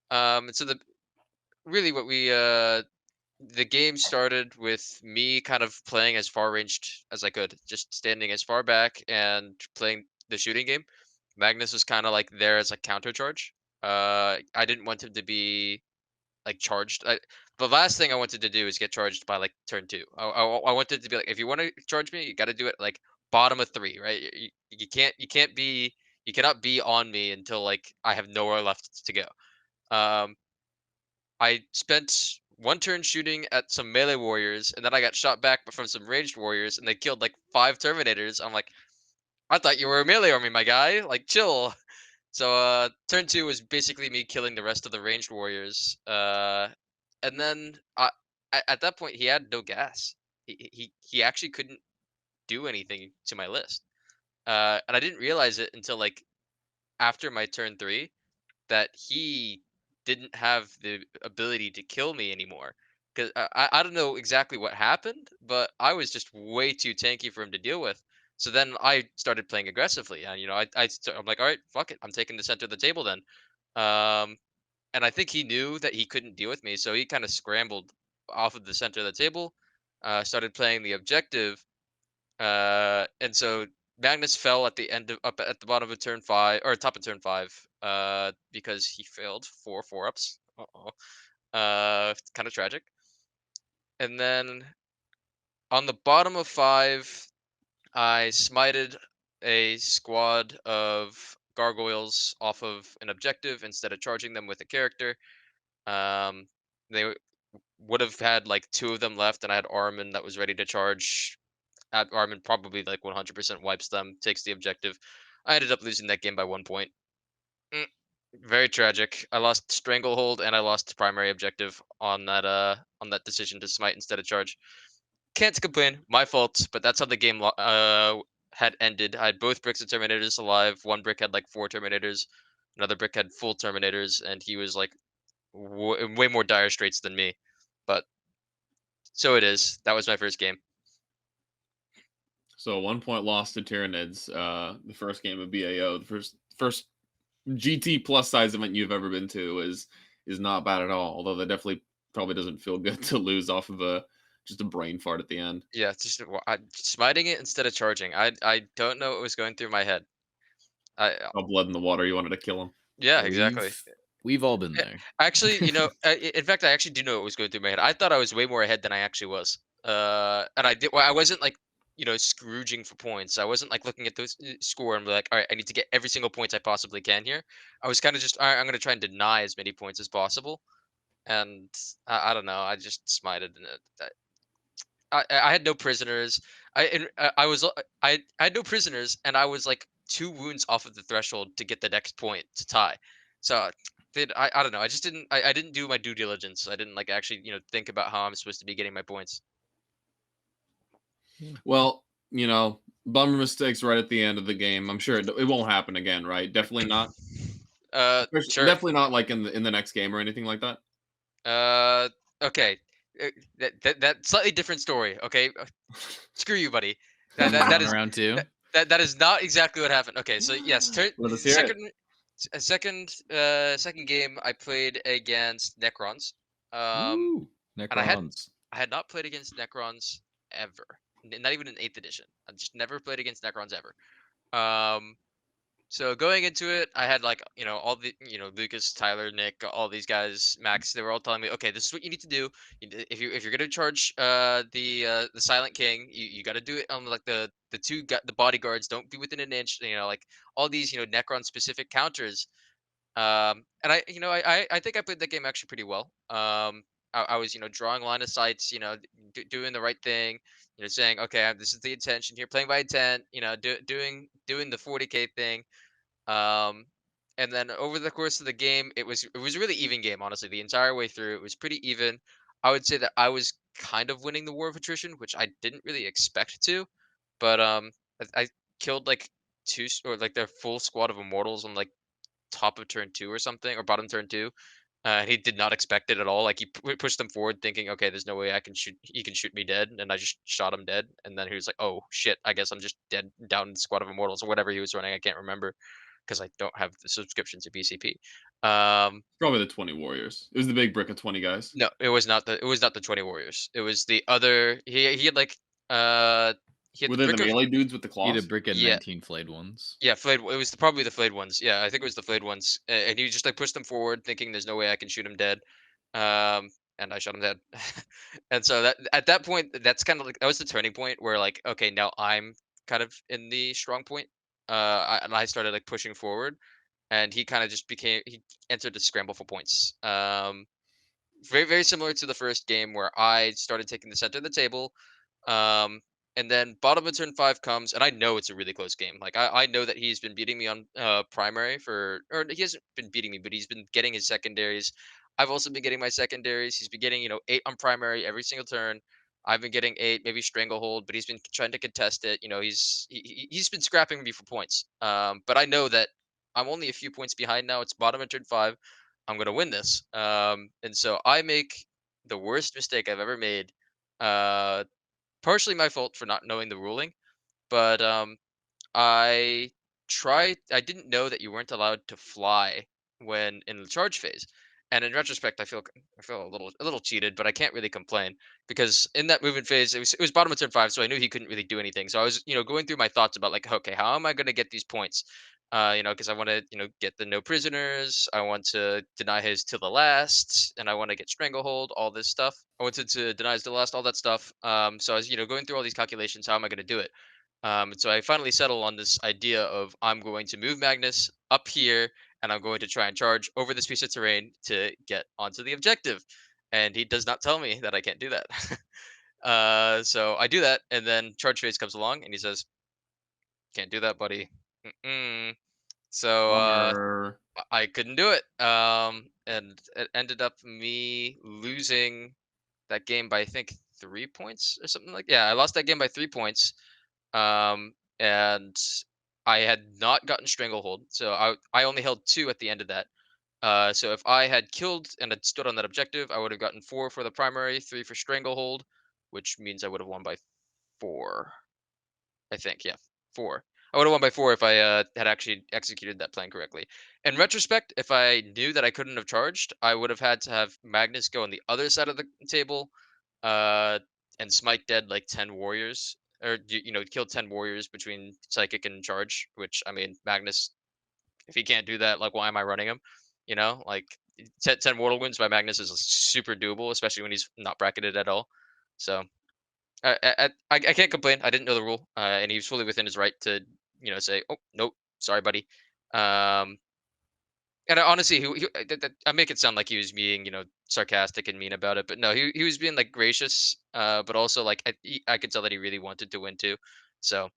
And so what we the game started with me kind of playing as far ranged as I could, just standing as far back and playing the shooting game. Magnus was kind of like there as a counter charge. I didn't want him to be like charged. The last thing I wanted to do is get charged by like turn 2. I wanted to be like, if you want to charge me, you got to do it like bottom of 3, right? You cannot be on me until like I have nowhere left to go. Um, I spent 1 turn shooting at some melee warriors, and then I got shot back from some ranged warriors, and they killed like 5 Terminators. I'm like, I thought you were a melee army, my guy. Like, chill. So, turn 2 was basically me killing the rest of the ranged warriors. And then at that point, he had no gas. He actually couldn't do anything to my list. And I didn't realize it until like after my turn 3 that he didn't have the ability to kill me anymore. Because I don't know exactly what happened, but I was just way too tanky for him to deal with. So then I started playing aggressively, and I'm like, all right, fuck it, I'm taking the center of the table then. Um, and I think he knew that he couldn't deal with me, so he kind of scrambled off of the center of the table, started playing the objective, and so Magnus fell at the end of up at the bottom of turn 5 or top of turn 5, because he failed 4 4-ups. Uh-oh. Kind of tragic. And then on the bottom of 5, I smited a squad of gargoyles off of an objective instead of charging them with a character. Um, they would have had like 2 of them left, and I had Armin that was ready to charge. Armin probably like 100% wipes them, takes the objective. I ended up losing that game by 1 point. Mm, very tragic. I lost Stranglehold and I lost primary objective on that decision to smite instead of charge. Can't complain, my fault, but that's how the game had ended. I had both bricks of Terminators alive. One brick had like 4 Terminators, another brick had full Terminators, and he was like way more dire straits than me. But so it is. That was my first game. So 1 point loss to Tyranids, the first game of BAO, the first GT plus size event you've ever been to is not bad at all. Although that definitely probably doesn't feel good to lose off of just a brain fart at the end. Yeah, it's just smiting it instead of charging. I don't know what was going through my head. All blood in the water. You wanted to kill him. Yeah, exactly. We've all been Yeah, there. actually, in fact, I actually do know what was going through my head. I thought I was way more ahead than I actually was. And I wasn't like, Scrooging for points. I wasn't like looking at the score and be like, all right, I need to get every single point I possibly can here. I was kind of just, all right, I'm going to try and deny as many points as possible. And I don't know, I just smited and I had no prisoners. I had no prisoners, and I was like 2 wounds off of the threshold to get the next point to tie. So I don't know. I just didn't. I didn't do my due diligence. I didn't like actually think about how I'm supposed to be getting my points. Well, bummer mistakes right at the end of the game. I'm sure it won't happen again, right? Definitely not. Sure. Definitely not like in the next game or anything like that. Okay. That slightly different story. Okay. Screw you, buddy. That is round 2. that is not exactly what happened. Okay, so yes, Let us hear it. second game I played against Necrons. Ooh, and I had Necrons. I had not played against Necrons ever. Not even in 8th edition. I just never played against Necrons ever. Um so going into it, I had like, all the, Lukas, Tyler, Nick, all these guys, Max, they were all telling me, okay, this is what you need to do. If you're gonna charge the Silent King, you got to do it on like the the bodyguards. Don't be within an inch. Like all these Necron specific counters. And I think I played that game actually pretty well. I was drawing line of sights, doing the right thing, saying okay, this is the intention here, playing by intent, doing the 40k thing. Um, and then over the course of the game, it was a really even game, honestly. The entire way through, it was pretty even. I would say that I was kind of winning the war of attrition, which I didn't really expect to, but I killed like or like their full squad of immortals on like top of turn 2 or something, or bottom turn 2. And he did not expect it at all. Like he pushed them forward, thinking, "Okay, there's no way I can shoot. He can shoot me dead." And I just shot him dead. And then he was like, "Oh shit! I guess I'm just dead down in the squad of immortals or whatever he was running. I can't remember because I don't have the subscription to BCP." Probably the 20 Warriors. It was the big brick of 20 guys. No, it was not the 20 Warriors. It was the other. He had like he had Were the they the brick of, melee dudes with the He had claws? a brick and Yeah. 19 flayed ones. Yeah, flayed. It was probably the flayed ones. Yeah, I think it was the flayed ones. And he just like pushed them forward, thinking there's no way I can shoot him dead. And I shot him dead. And so that at that point, that's kind of like that was the turning point where like, okay, now I'm kind of in the strong point. And I started like pushing forward, and he kind of just he entered the scramble for points. Very very similar to the first game where I started taking the center of the table. Um, and then bottom of turn 5 comes, and I know it's a really close game. Like I know that he's been beating me on primary or he hasn't been beating me, but he's been getting his secondaries. I've also been getting my secondaries. He's been getting 8 on primary every single turn. I've been getting 8, maybe stranglehold, but he's been trying to contest it. He's been scrapping me for points. But I know that I'm only a few points behind now. It's bottom of turn 5. I'm gonna win this. And so I make the worst mistake I've ever made. Uh, Partially my fault for not knowing the ruling, but I I didn't know that you weren't allowed to fly when in the charge phase. And in retrospect, I feel a little cheated, but I can't really complain because in that movement phase, it was bottom of turn 5, so I knew he couldn't really do anything. So I was going through my thoughts about like, okay, how am I going to get these points? Because I want to get the no prisoners. I want to deny his till the last, and I want to get stranglehold. All this stuff. I wanted to deny his till the last, all that stuff. So I was going through all these calculations. How am I going to do it? So I finally settle on this idea of I'm going to move Magnus up here, and I'm going to try and charge over this piece of terrain to get onto the objective. And he does not tell me that I can't do that. So I do that, and then Charge Phase comes along, and he says, "Can't do that, buddy." Mm-mm. So Bummer. I couldn't do it. And it ended up me losing that game by I think 3 points or something like. Yeah, I lost that game by 3 points. And I had not gotten Stranglehold, so I only held 2 at the end of that. So if I had killed and had stood on that objective, I would have gotten 4 for the primary, 3 for Stranglehold, which means I would have won by 4. I think, yeah, 4. I would have won by 4 if I had actually executed that plan correctly. In retrospect, if I knew that I couldn't have charged, I would have had to have Magnus go on the other side of the table, uh, and smite dead like 10 warriors, or kill 10 warriors between psychic and charge. Which I mean, Magnus, if he can't do that, like why am I running him? Like 10 mortal wounds by Magnus is super doable, especially when he's not bracketed at all. So I can't complain. I didn't know the rule, and he was fully within his right to, say, "Oh, nope, sorry, buddy." Um, and honestly, I make it sound like he was being, sarcastic and mean about it, but no, he was being like gracious, but also like I could tell that he really wanted to win too. So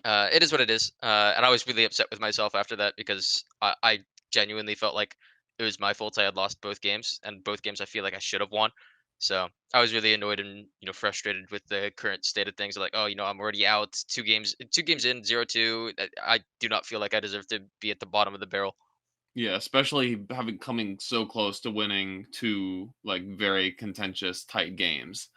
it is what it is. And I was really upset with myself after that because I genuinely felt like it was my fault I had lost both games, and both games I feel like I should have won. So I was really annoyed and frustrated with the current state of things. Like, oh, I'm already out 2 games in 0-2. I do not feel like I deserve to be at the bottom of the barrel. Yeah, especially coming so close to winning 2 like very contentious tight games.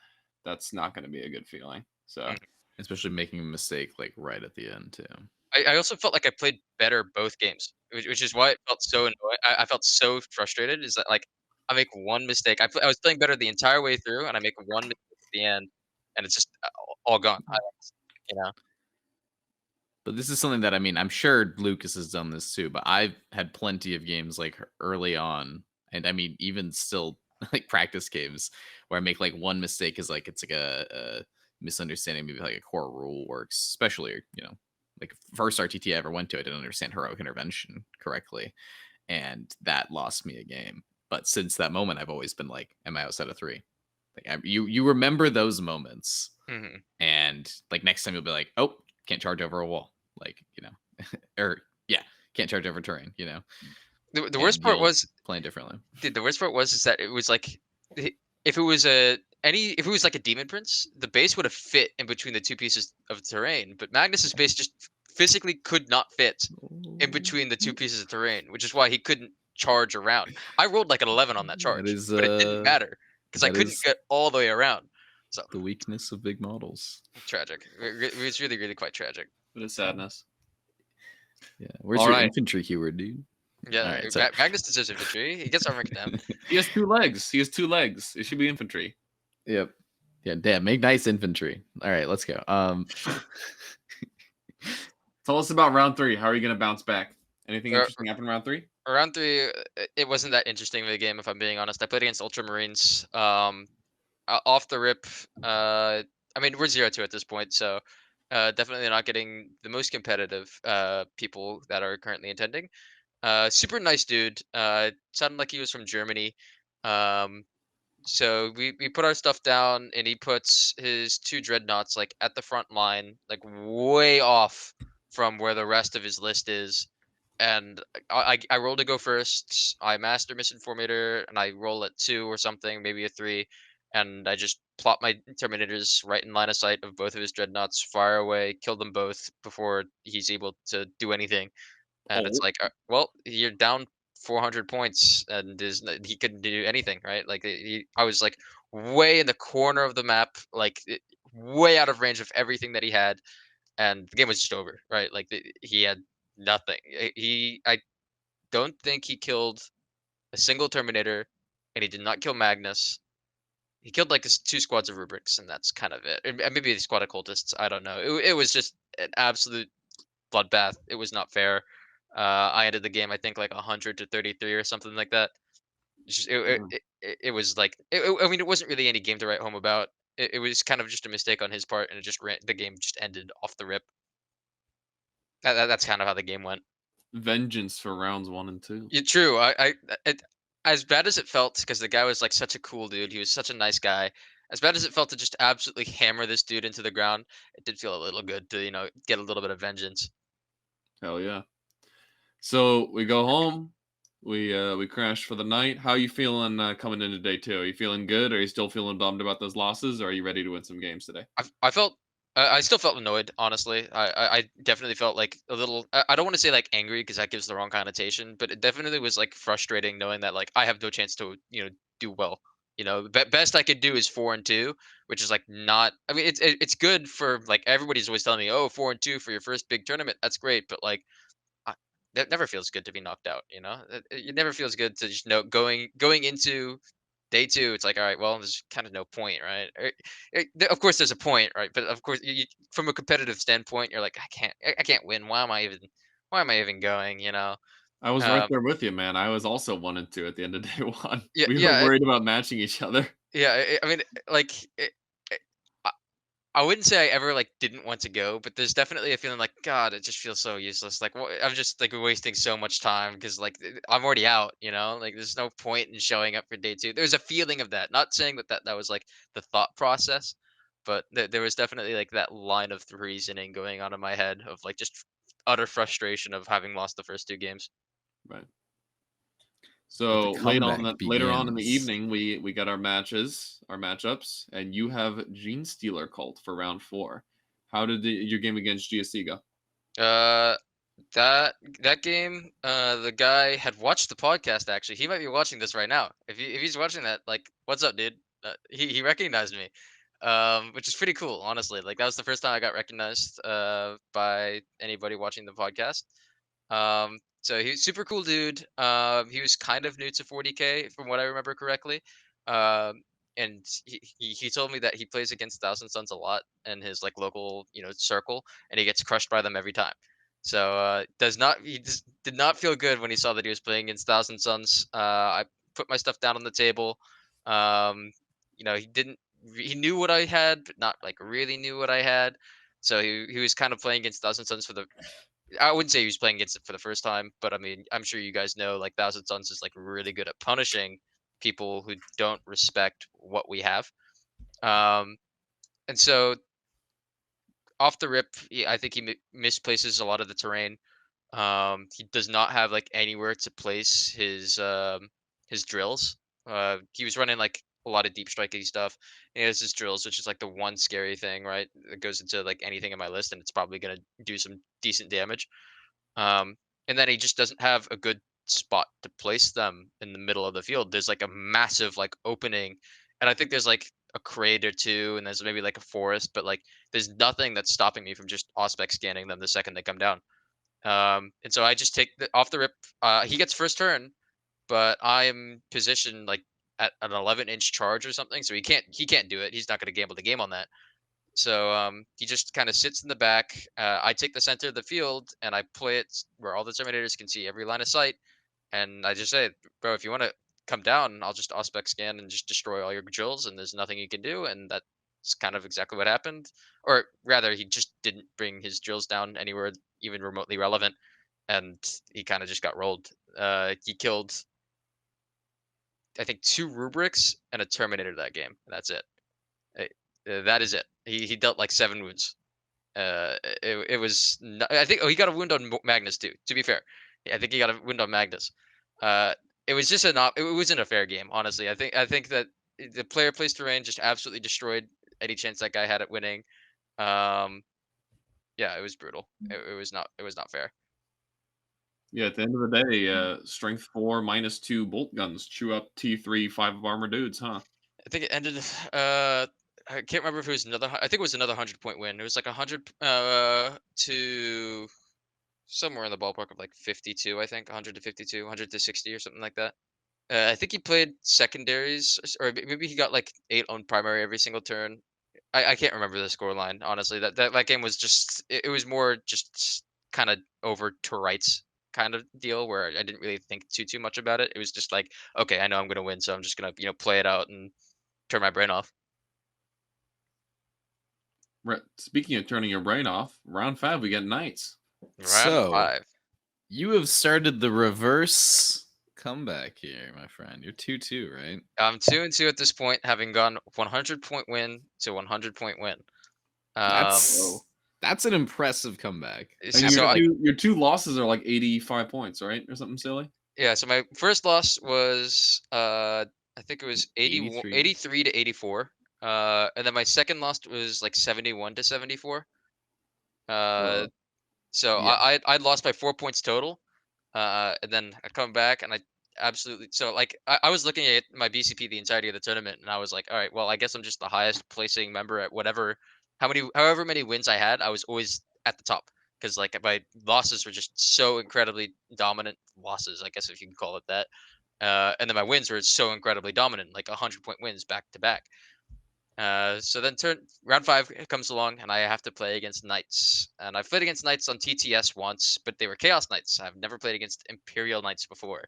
That's not going to be a good feeling. So Mhm. Especially making a mistake like right at the end too. I also felt like I played better both games, which is why it felt so annoying. I felt so frustrated. Is that like I make one mistake? I was playing better the entire way through, and I make one mistake at the end, and it's just all gone. You know. But this is something that I'm sure Lucas has done this too. But I've had plenty of games like early on, and even still like practice games where I make like one mistake is like it's like a misunderstanding, maybe like a core rule works, especially like first RTT I ever went to, I didn't understand heroic intervention correctly, and that lost me a game. But since that moment, I've always been like, am I outside of 3? Like you remember those moments, Hmm. and like next time you'll be like, oh, can't charge over a wall, like or yeah, can't charge over terrain, The and worst part you'll was play it differently. the worst part was is that it was like if it was if it was like a demon prince, the base would have fit in between the 2 pieces of terrain, but Magnus's base just physically could not fit in between the 2 pieces of terrain, which is why he couldn't charge around. I rolled like an 11 on that That charge, is but it didn't matter because I that couldn't is get all the way around. So the weakness of big models. tragic. It was really, really quite tragic. bit of sadness. Yeah, where's All your right. infantry keyword, dude? Yeah, All right, so Magnus deserves infantry. He gets armor down. He has 2 legs. He has 2 legs. It should be infantry. yep, yeah, damn, make nice infantry. All right, let's go. Tell us about round 3. How are you going to bounce back? Anything Er, interesting happen in round 3? Round 3, it wasn't that interesting of a game, if I'm being honest. I played against Ultramarines. Off the rip, I mean, we're 0-2 at this point, so definitely not getting the most competitive people that are currently attending. Super nice dude. Sounded like he was from Germany. Um, so we put our stuff down, and he puts his 2 dreadnoughts like at the front line, like way off from where the rest of his list is. And I roll to go first. I master misinformator, and I roll at 2 or something, maybe a 3, and I just plop my terminators right in line of sight of both of his dreadnoughts, fire away, kill them both before he's able to do anything. And it's Oh. like, well, you're down 400 points, and he couldn't do anything, right? Like I was like way in the corner of the map, like way out of range of everything that he had, and the game was just over, right? Like he had nothing. I don't think he killed a single Terminator, and he did not kill Magnus. He killed like 2 squads of rubrics, and that's kind of it. And maybe the squad of cultists. I don't know. It was just an absolute bloodbath. It was not fair. I ended the game, I think, like 100-33 or something like that. It was like, I mean, it wasn't really any game to write home about. it was kind of just a mistake on his part, and the game just ended off the rip. That's kind of how the game went. Vengeance for rounds 1 and 2. Yeah, true. It, as bad as it felt, because the guy was like such a cool dude. He was such a nice guy. As bad as it felt to just absolutely hammer this dude into the ground, it did feel a little good to get a little bit of vengeance. Hell yeah. So we go home. We crash for the night. How you feeling coming into day 2? Are you feeling good? Are you still feeling bummed about those losses? Or are you ready to win some games today? I felt. I still felt annoyed, honestly. I definitely felt like a little. I don't want to say like angry because that gives the wrong connotation, but it definitely was like frustrating knowing that like I have no chance to do well. Best I could do is 4-2, which is like not. I mean, it's good for like everybody's always telling me, oh, 4-2 for your first big tournament. That's great, but like I, that never feels good to be knocked out. It never feels good to just know going into day 2. It's like, all right, well, there's kind of no point, right? Of course, there's a point, right? But of course, from a competitive standpoint, you're like, I can't win. Why am I even going? I was right Um, there with you, man. I was also 1 and 2 at the end of day 1. yeah, We were yeah, worried about matching each other. yeah. I mean, like, it, I wouldn't say I ever like didn't want to go, but there's definitely a feeling like God, it just feels so useless. Like I'm just like wasting so much time because like I'm already out. Like there's no point in showing up for day 2. There's a feeling of that. Not saying that was like the thought process, but there was definitely like that line of reasoning going on in my head of like just utter frustration of having lost the first 2 games. Right. But the So comeback later on in the begins. evening, we got our matchups, and you have Gene Stealer Cult for round 4. How did your game against GSC go? Uh, that game, the guy had watched the podcast. Actually, he might be watching this right now. If he's watching that, like, what's up, dude? He recognized me, which is pretty cool, honestly. Like that was the first time I got recognized by anybody watching the podcast. So he's super cool dude. He was kind of new to 40K from what I remember correctly. And he told me that he plays against Thousand Suns a lot in his like local circle, and he gets crushed by them every time. So does not he just did not feel good when he saw that he was playing against Thousand Suns. I put my stuff down on the table. Um, he didn't. He knew what I had, but not like really knew what I had. So he was kind of playing against Thousand Suns for the. I wouldn't say he was playing against it for the first time, but I mean, I'm sure you guys know like Thousand Suns is like really good at punishing people who don't respect what we have. Um, and so off the rip, I think he misplaces a lot of the terrain. He does not have like anywhere to place his drills. He was running like a lot of deep striking stuff. He has his drills, which is like the one scary thing, right? That goes into like anything in my list, and it's probably gonna do some decent damage. Um, and then he just doesn't have a good spot to place them in the middle of the field. There's like a massive like opening, and I think there's like a crate or two, and there's maybe like a forest, but like there's nothing that's stopping me from just auspex scanning them the second they come down. And so I just take off the rip. He gets first turn, but I'm positioned like at an 11-inch charge or something, so he can't do it. He's not going to gamble the game on that. So he just kind of sits in the back. I take the center of the field and I play it where all the Terminators can see every line of sight. And I just say, bro, if you want to come down, I'll just auspex scan and just destroy all your drills, and there's nothing you can do. And that's kind of exactly what happened. Or rather, he just didn't bring his drills down anywhere even remotely relevant, and he kind of just got rolled. He killed, I think, 2 rubrics and a Terminator that game. And that's it. That is it. He dealt like 7 wounds. It was. I think. Oh, he got a wound on Magnus too. To be fair, yeah, I think he got a wound on Magnus. It was just it wasn't a fair game, honestly. I think that the player placed terrain just absolutely destroyed any chance that guy had at winning. Um, yeah, it was brutal. It was not. It was not fair. Yeah, at the end of the day, strength 4 -2 bolt guns chew up T3 5 of armor dudes, huh? I think it ended. I can't remember if it was another. I think it was another 100-point win. It was like 100 to somewhere in the ballpark of like 52. I think 100 to 52, 100 to 60, or something like that. I think he played secondaries, or maybe he got like 8 on primary every single turn. I can't remember the score line, honestly. That game was just it was more just kind of over to rights kind of deal where I didn't really think too much about it. It was just like, okay, I know I'm gonna win, so I'm just gonna play it out and turn my brain off. Speaking of turning your brain off, round 5 we get knights. Round So 5. you have started the reverse comeback here, my friend. You're 2-2, right? I'm 2-2 at this point, having gone 100-point win to 100-point win. That's that's an impressive comeback. So, And so I, your two losses are like 85 points, right? Or something silly? yeah, so my first loss was I think it was 83 to 84. And then my second loss was like 71 to 74. Uh, so Yeah. I'd lost by 4 points total. And then I come back and I absolutely so like I was looking at my BCP the entirety of the tournament and I was like, all right, well I guess I'm just the highest placing member at whatever however many wins I had, I was always at the top because like my losses were just so incredibly dominant losses, I guess if you can call it that. And then my wins were so incredibly dominant, like 100-point wins back to back. So then round 5 comes along and I have to play against Knights. And I've played against Knights on TTS once, but they were Chaos Knights. I've never played against Imperial Knights before.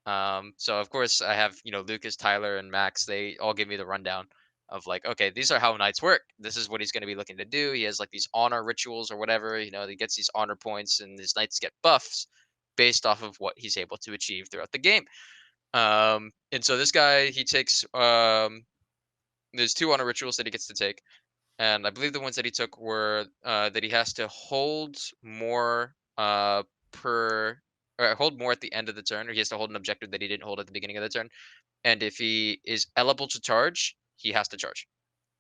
So of course I have, Lukas, Tyler, and Max. They all give me the rundown of like, okay, these are how Knights work. This is what he's going to be looking to do. He has like these honor rituals or whatever. He gets these honor points, and his Knights get buffs based off of what he's able to achieve throughout the game. And so this guy, he takes there's 2 honor rituals that he gets to take, and I believe the ones that he took were that he has to hold more per or hold more at the end of the turn, or he has to hold an objective that he didn't hold at the beginning of the turn. And if he is eligible to charge, he has to charge,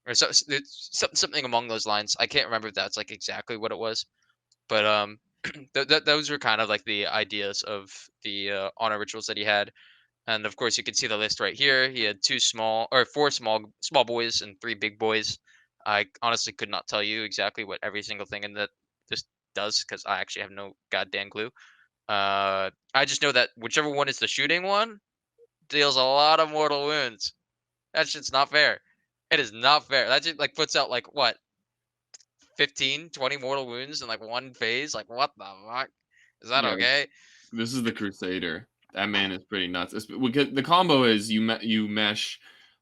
or it's something along those lines. I can't remember if that's like exactly what it was, but those were kind of like the ideas of the honor rituals that he had. And of course, you can see the list right here. He had 4 small boys and 3 big boys. I honestly could not tell you exactly what every single thing in that this does because I actually have no goddamn clue. I just know that whichever one is the shooting one deals a lot of mortal wounds. That shit's not fair. It is not fair. That just like puts out like what 15, 20 mortal wounds in like one phase. Like what the fuck? Is that Yeah, okay? this is the Crusader. That man is pretty nuts. The combo is you mesh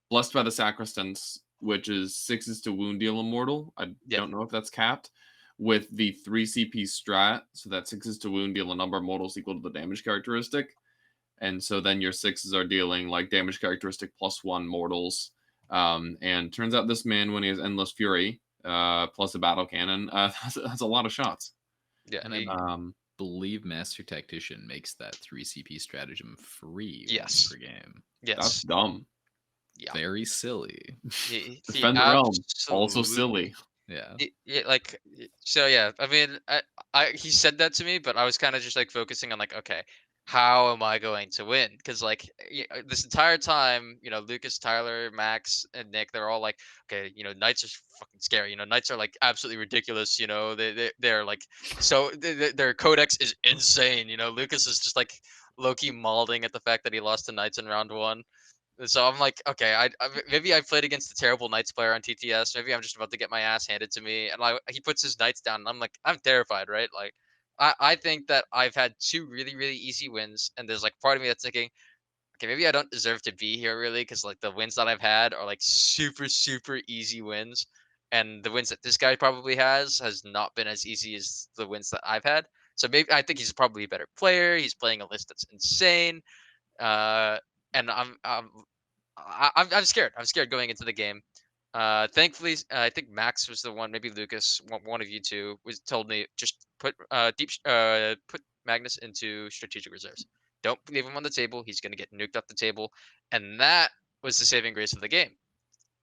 Blessed by the Sacristans, which is 6s to wound deal immortal. I Yep. don't know if that's capped. With the 3 CP strat, so that 6s to wound deal a number of mortals equal to the damage characteristic. And so then your 6s are dealing like damage characteristic +1 mortals. And turns out this man, when he has Endless Fury, plus a battle cannon, has a lot of shots. Yeah. And I believe Master Tactician makes that 3 CP stratagem free Yes. per game. Yes. That's dumb. Yeah. Very silly. Defend the realm. Also silly. Yeah. So yeah, I mean, he said that to me, but I was kind of just like focusing on like, okay, how am I going to win? Because like this entire time, Lukas, Tyler, Max, and Nick, they're all like, okay, Knights are fucking scary. Knights are like absolutely ridiculous. They're like so their codex is insane. Lukas is just like low key mauling at the fact that he lost to Knights in round 1. So I'm like, okay, maybe I played against a terrible Knights player on TTS. Maybe I'm just about to get my ass handed to me. And he puts his Knights down, and I'm like, I'm terrified, right? Like, I think that I've had 2 really, really easy wins, and there's like part of me that's thinking, okay, maybe I don't deserve to be here really, because like the wins that I've had are like super, super easy wins, and the wins that this guy probably has not been as easy as the wins that I've had. So maybe I think he's probably a better player. He's playing a list that's insane. And I'm scared. I'm scared going into the game. Thankfully, I think Max was the one, maybe Lukas, one of you two, was told me just put put Magnus into strategic reserves. Don't leave him on the table. He's gonna get nuked off the table, and that was the saving grace of the game.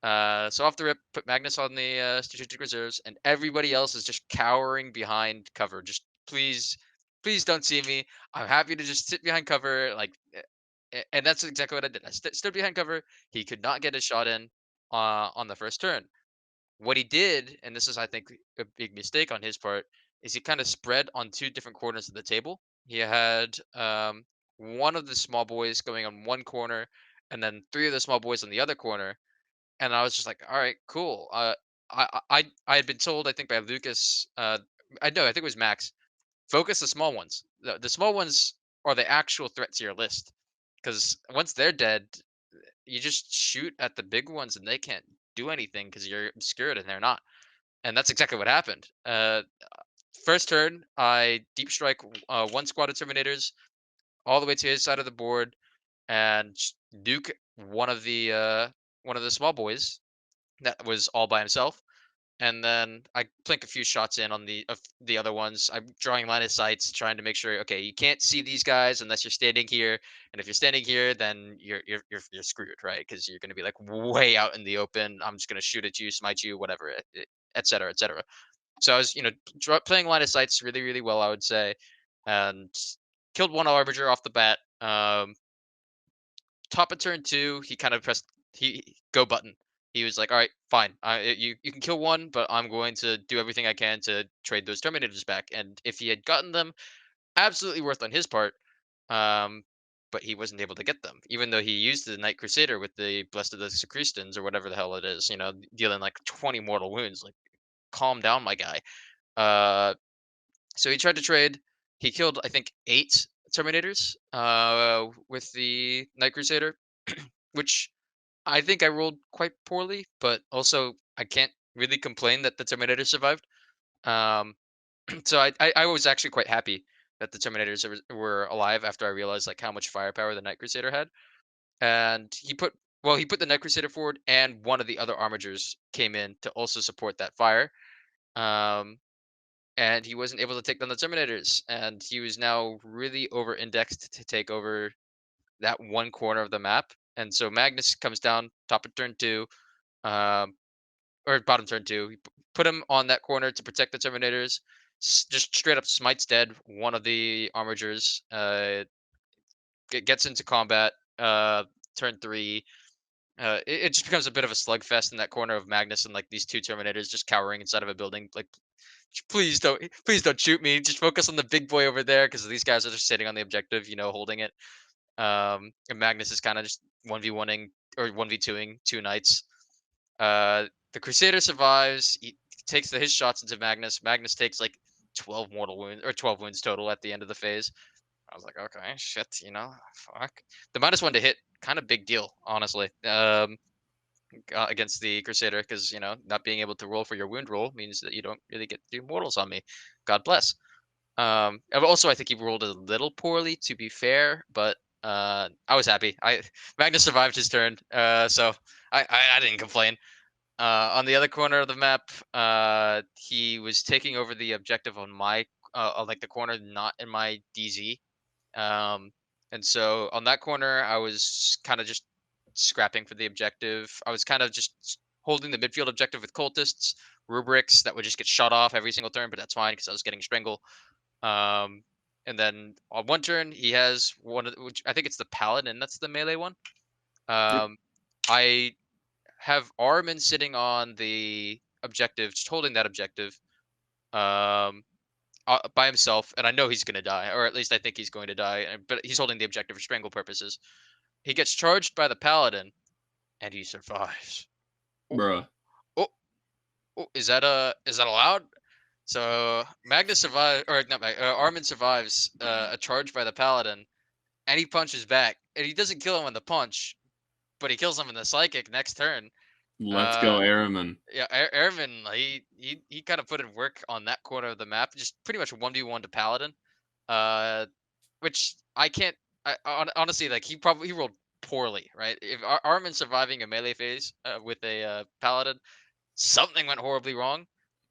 So off the rip, put Magnus on the strategic reserves, and everybody else is just cowering behind cover. Just please, please don't see me. I'm happy to just sit behind cover. And that's exactly what I did. I stood behind cover. He could not get a shot in on the first turn. What he did, and this is, I think, a big mistake on his part, is he kind of spread on 2 different corners of the table. He had one of the small boys going on one corner, and then 3 of the small boys on the other corner. And I was just like, all right, cool. I had been told, I think by Lukas, I know, I think it was Max, focus the small ones. The small ones are the actual threat to your list, because once they're dead, you just shoot at the big ones and they can't do anything because you're obscured and they're not. and that's exactly what happened. First turn, I deep strike one squad of Terminators all the way to his side of the board, and nuke one of the small boys that was all by himself. And then I plink a few shots in on the other ones. I'm drawing line of sights, trying to make sure, okay, you can't see these guys unless you're standing here, and if you're standing here, then you're screwed, right? Because you're going to be like way out in the open. I'm just going to shoot at you, smite you, whatever, et cetera, et cetera. So I was, playing line of sights really, really well, I would say, and killed one arbinger off the bat. Top of turn 2, he kind of pressed go button. He was like, "All right, fine. You can kill one, but I'm going to do everything I can to trade those Terminators back." And if he had gotten them, absolutely worth on his part. Um, but he wasn't able to get them, even though he used the Knight Crusader with the Blessed of the Sacristans or whatever the hell it is. Dealing like 20 mortal wounds. Like, calm down, my guy. So he tried to trade. He killed, I think, 8 Terminators with the Knight Crusader, which I think I rolled quite poorly, but also I can't really complain that the Terminator survived. Um, so I was actually quite happy that the Terminators were alive after I realized like how much firepower the Knight Crusader had. And he put the Knight Crusader forward, and one of the other armigers came in to also support that fire. Um, and he wasn't able to take down the Terminators, and he was now really over indexed to take over that one corner of the map. And so Magnus comes down top of turn 2, um, or bottom turn 2. Put him on that corner to protect the Terminators. Just straight up smites dead one of the armigers. Gets into combat. Turn 3. It just becomes a bit of a slugfest in that corner of Magnus and like these 2 Terminators just cowering inside of a building. Like, please don't shoot me. Just focus on the big boy over there, because these guys are just sitting on the objective, holding it. And Magnus is kind of just 1v1ing or 1v2ing 2 knights. The Crusader survives. He takes his shots into Magnus. Magnus takes like 12 mortal wounds, or 12 wounds total at the end of the phase. I was like, okay, shit, fuck. The -1 to hit, kind of big deal, honestly. Against the Crusader, because not being able to roll for your wound roll means that you don't really get to do mortals on me. God bless. And also, I think he rolled a little poorly, to be fair, but I was happy. Magnus survived his turn, so I didn't complain. On the other corner of the map, he was taking over the objective on my like the corner not in my DZ. And so on that corner, I was kind of just scrapping for the objective. I was kind of just holding the midfield objective with cultists, rubrics that would just get shot off every single turn, but that's fine because I was getting Strangle. And then on one turn, he has which I think it's the Paladin. That's the melee one. I have Armin sitting on the objective, just holding that objective. By himself, and I know he's going to die, or at least I think he's going to die, but he's holding the objective for strangle purposes. He gets charged by the Paladin, and he survives. Bruh. Oh, is that allowed? So Magnus survives, or not? Armin survives a charge by the Paladin, and he punches back, and he doesn't kill him on the punch, but he kills him in the psychic next turn. Let's go, Araman. Yeah, Araman, he kind of put in work on that corner of the map, just pretty much 1v1 to Paladin. Which I can't. Honestly, like he rolled poorly, right? If Armin surviving a melee phase with a Paladin, something went horribly wrong.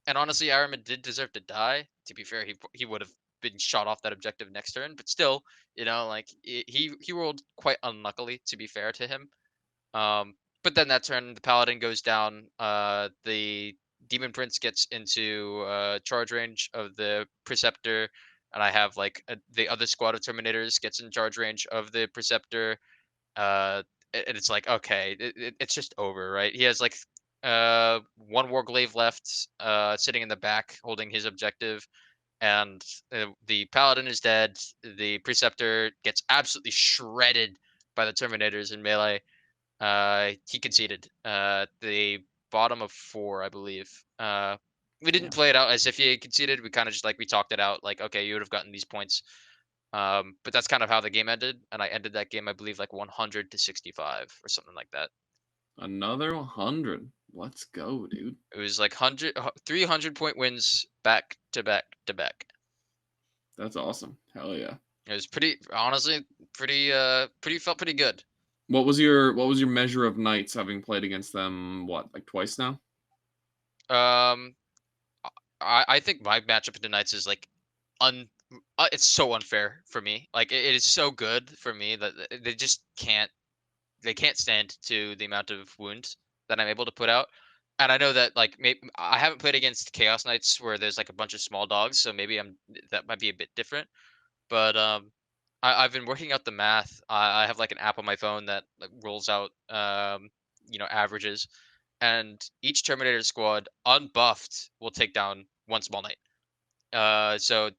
And honestly, Armin did deserve to die. To be fair, he would have been shot off that objective next turn, but still, like he rolled quite unluckily. To be fair to him. But then that turn, the Paladin goes down. The Demon Prince gets into charge range of the Preceptor, and I have like the other squad of Terminators gets in charge range of the Preceptor. And it's like, okay, it's just over, right? He has like one Warglaive left, sitting in the back holding his objective, and the Paladin is dead. The Preceptor gets absolutely shredded by the Terminators in melee. He conceded. The bottom of 4, I believe. We didn't play it out as if he had conceded. We kind of just we talked it out. Like, okay, you would have gotten these points. But that's kind of how the game ended, and I ended that game, I believe, like 100 to 65 or something like that. Another 100. Let's go, dude. It was like 300-point wins back to back to back. That's awesome. Hell yeah. It was honestly, felt pretty good. What was your measure of nights having played against them? What, like twice now? Um, I think my matchup in the Knights is like it's so unfair for me. Like it is so good for me that they just can't stand to the amount of wounds that I'm able to put out. And I know that like maybe I haven't played against Chaos Knights where there's like a bunch of small dogs, so maybe that might be a bit different. But I've been working out the math. I have like an app on my phone that like, rolls out averages, and each Terminator squad unbuffed will take down one small knight. So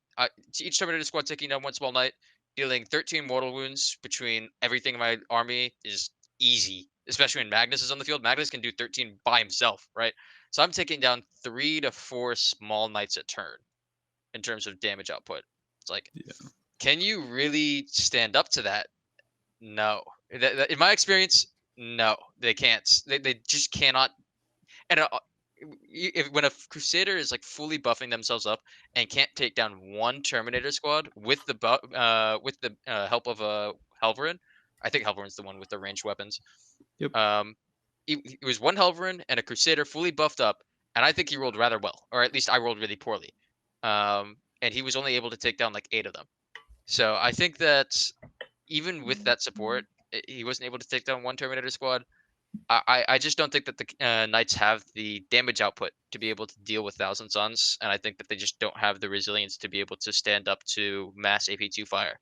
each Terminator squad taking down one small knight, dealing 13 mortal wounds between everything in my army is easy. Especially when Magnus is on the field. Magnus can do 13 by himself, right? So I'm taking down 3 to 4 small knights a turn in terms of damage output. It's like, can you really stand up to that? No. In my experience, no, they can't. They just cannot. And when a Crusader is like fully buffing themselves up and can't take down one Terminator squad with the help of a Helverin, I think Helverin's the one with the ranged weapons. Yep. It was one Helverin and a Crusader fully buffed up, and I think he rolled rather well, or at least I rolled really poorly. And he was only able to take down like 8 of them. So I think that even with that support, he wasn't able to take down one Terminator squad. I just don't think that the Knights have the damage output to be able to deal with Thousand Suns, and I think that they just don't have the resilience to be able to stand up to mass AP2 fire.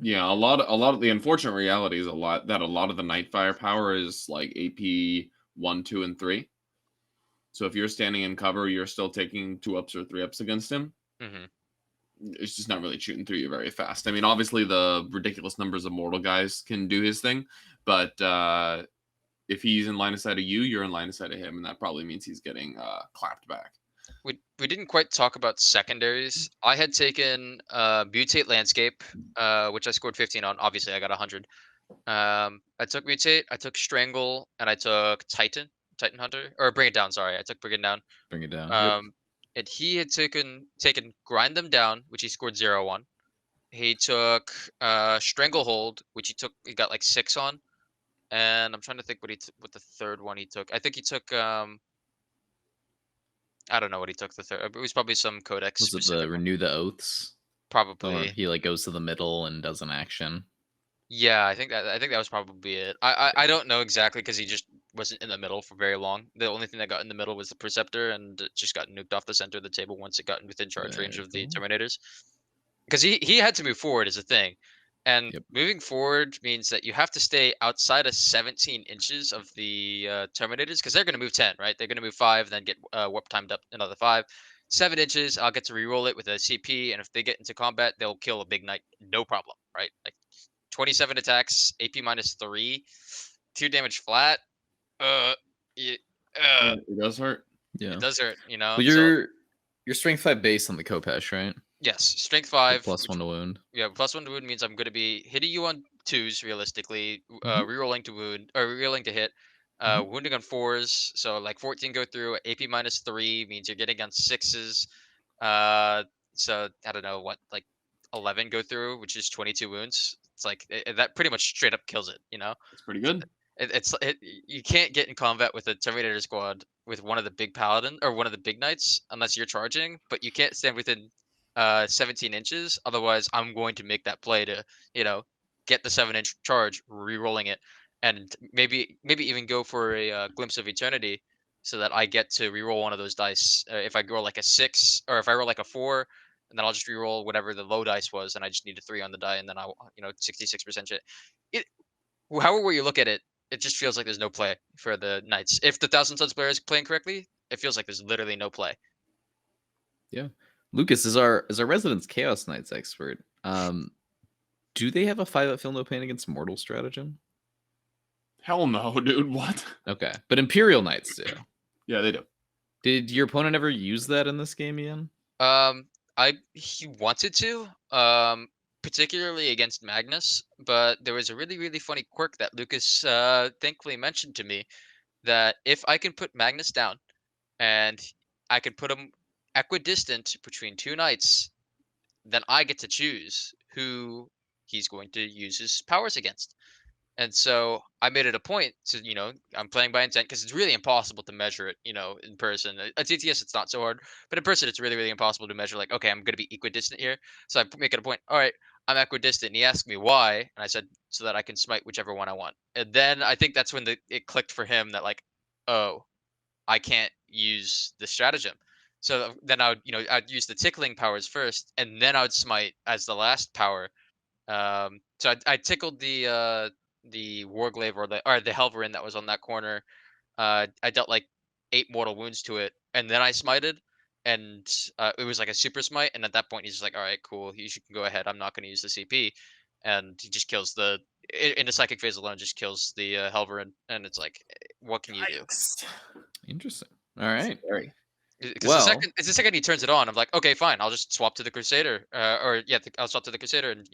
Yeah, a lot of the unfortunate reality is a lot of the night firepower is like AP 1, 2, and 3. So if you're standing in cover, you're still taking 2-ups or 3-ups against him. Mm-hmm. It's just not really shooting through you very fast. I mean, obviously the ridiculous numbers of mortal guys can do his thing, but if he's in line of sight of you, you're in line of sight of him, and that probably means he's getting clapped back. We didn't quite talk about secondaries. I had taken Mutate Landscape, which I scored 15 on. Obviously, I got 100. I took Mutate, I took Strangle, and I took Titan Hunter, or Bring It Down. Sorry, I took Bring It Down. Bring it down. And he had taken Grind Them Down, which he scored 0 on. He took Stranglehold, which he got like 6 on. And I'm trying to think what the third one he took. I think he took I don't know what he took the third. It was probably some codex. Was it the Renew the Oaths? Probably. Or he like goes to the middle and does an action. Yeah, I think that was probably it. I don't know exactly because he just wasn't in the middle for very long. The only thing that got in the middle was the Preceptor, and it just got nuked off the center of the table once it got within charge range of the Terminators. Because he had to move forward is a thing. And moving forward means that you have to stay outside of 17 inches of the Terminators, because they're going to move 10, right? They're going to move 5, then get warp timed up another 5. 7 inches, I'll get to reroll it with a CP, and if they get into combat, they'll kill a big knight, no problem, right? Like 27 attacks, AP -3, 2 damage flat. It does hurt. Yeah, it does hurt, you know. But you're strength 5 base on the Kopesh, right? Yes, strength 5. With +1 to wound. Yeah, +1 to wound means I'm going to be hitting you on 2s realistically, rerolling to wound or rerolling to hit, wounding on 4s. So like 14 go through. AP -3 means you're getting on 6s. So I don't know what, like 11 go through, which is 22 wounds. It's like that pretty much straight up kills it. You know, it's pretty good. You can't get in combat with a Terminator squad with one of the big paladin or one of the big knights unless you're charging, but you can't stand within 17 inches. Otherwise, I'm going to make that play to, get the 7-inch charge, re-rolling it, and maybe even go for a glimpse of eternity, so that I get to re-roll one of those dice. If I roll like a 6, or if I roll like a 4, and then I'll just re-roll whatever the low dice was, and I just need a 3 on the die, and then I'll 66% shit. However way you look at it, it just feels like there's no play for the Knights. If the Thousand Suns player is playing correctly, it feels like there's literally no play. Yeah. Lukas is our resident Chaos Knights expert. Do they have a 5-up feel no pain against mortal stratagem? Hell no, dude. What? Okay. But Imperial Knights do. Yeah, they do. Did your opponent ever use that in this game, Ian? He wanted to, particularly against Magnus, but there was a really, really funny quirk that Lukas thankfully mentioned to me, that if I can put Magnus down and I can put him equidistant between two knights, then I get to choose who he's going to use his powers against. And so I made it a point to, I'm playing by intent because it's really impossible to measure it, in person. At TTS, it's not so hard, but in person, it's really, really impossible to measure. Like, okay, I'm going to be equidistant here. So I make it a point. All right, I'm equidistant. And he asked me why. And I said, so that I can smite whichever one I want. And then I think that's when it clicked for him that, like, oh, I can't use the stratagem. So then I'd use the tickling powers first, and then I would smite as the last power. So I tickled the Warglaive or the Helverin that was on that corner. I dealt like 8 mortal wounds to it, and then I smited, and it was like a super smite. And at that point, he's just like, "All right, cool. You can go ahead. I'm not going to use the CP," and he just kills in the psychic phase alone, just kills the Helverin, and it's like, what can you do? Interesting. All right. Scary. Because the second he turns it on, I'm like, okay, fine. I'll just swap to the Crusader, I'll swap to the Crusader and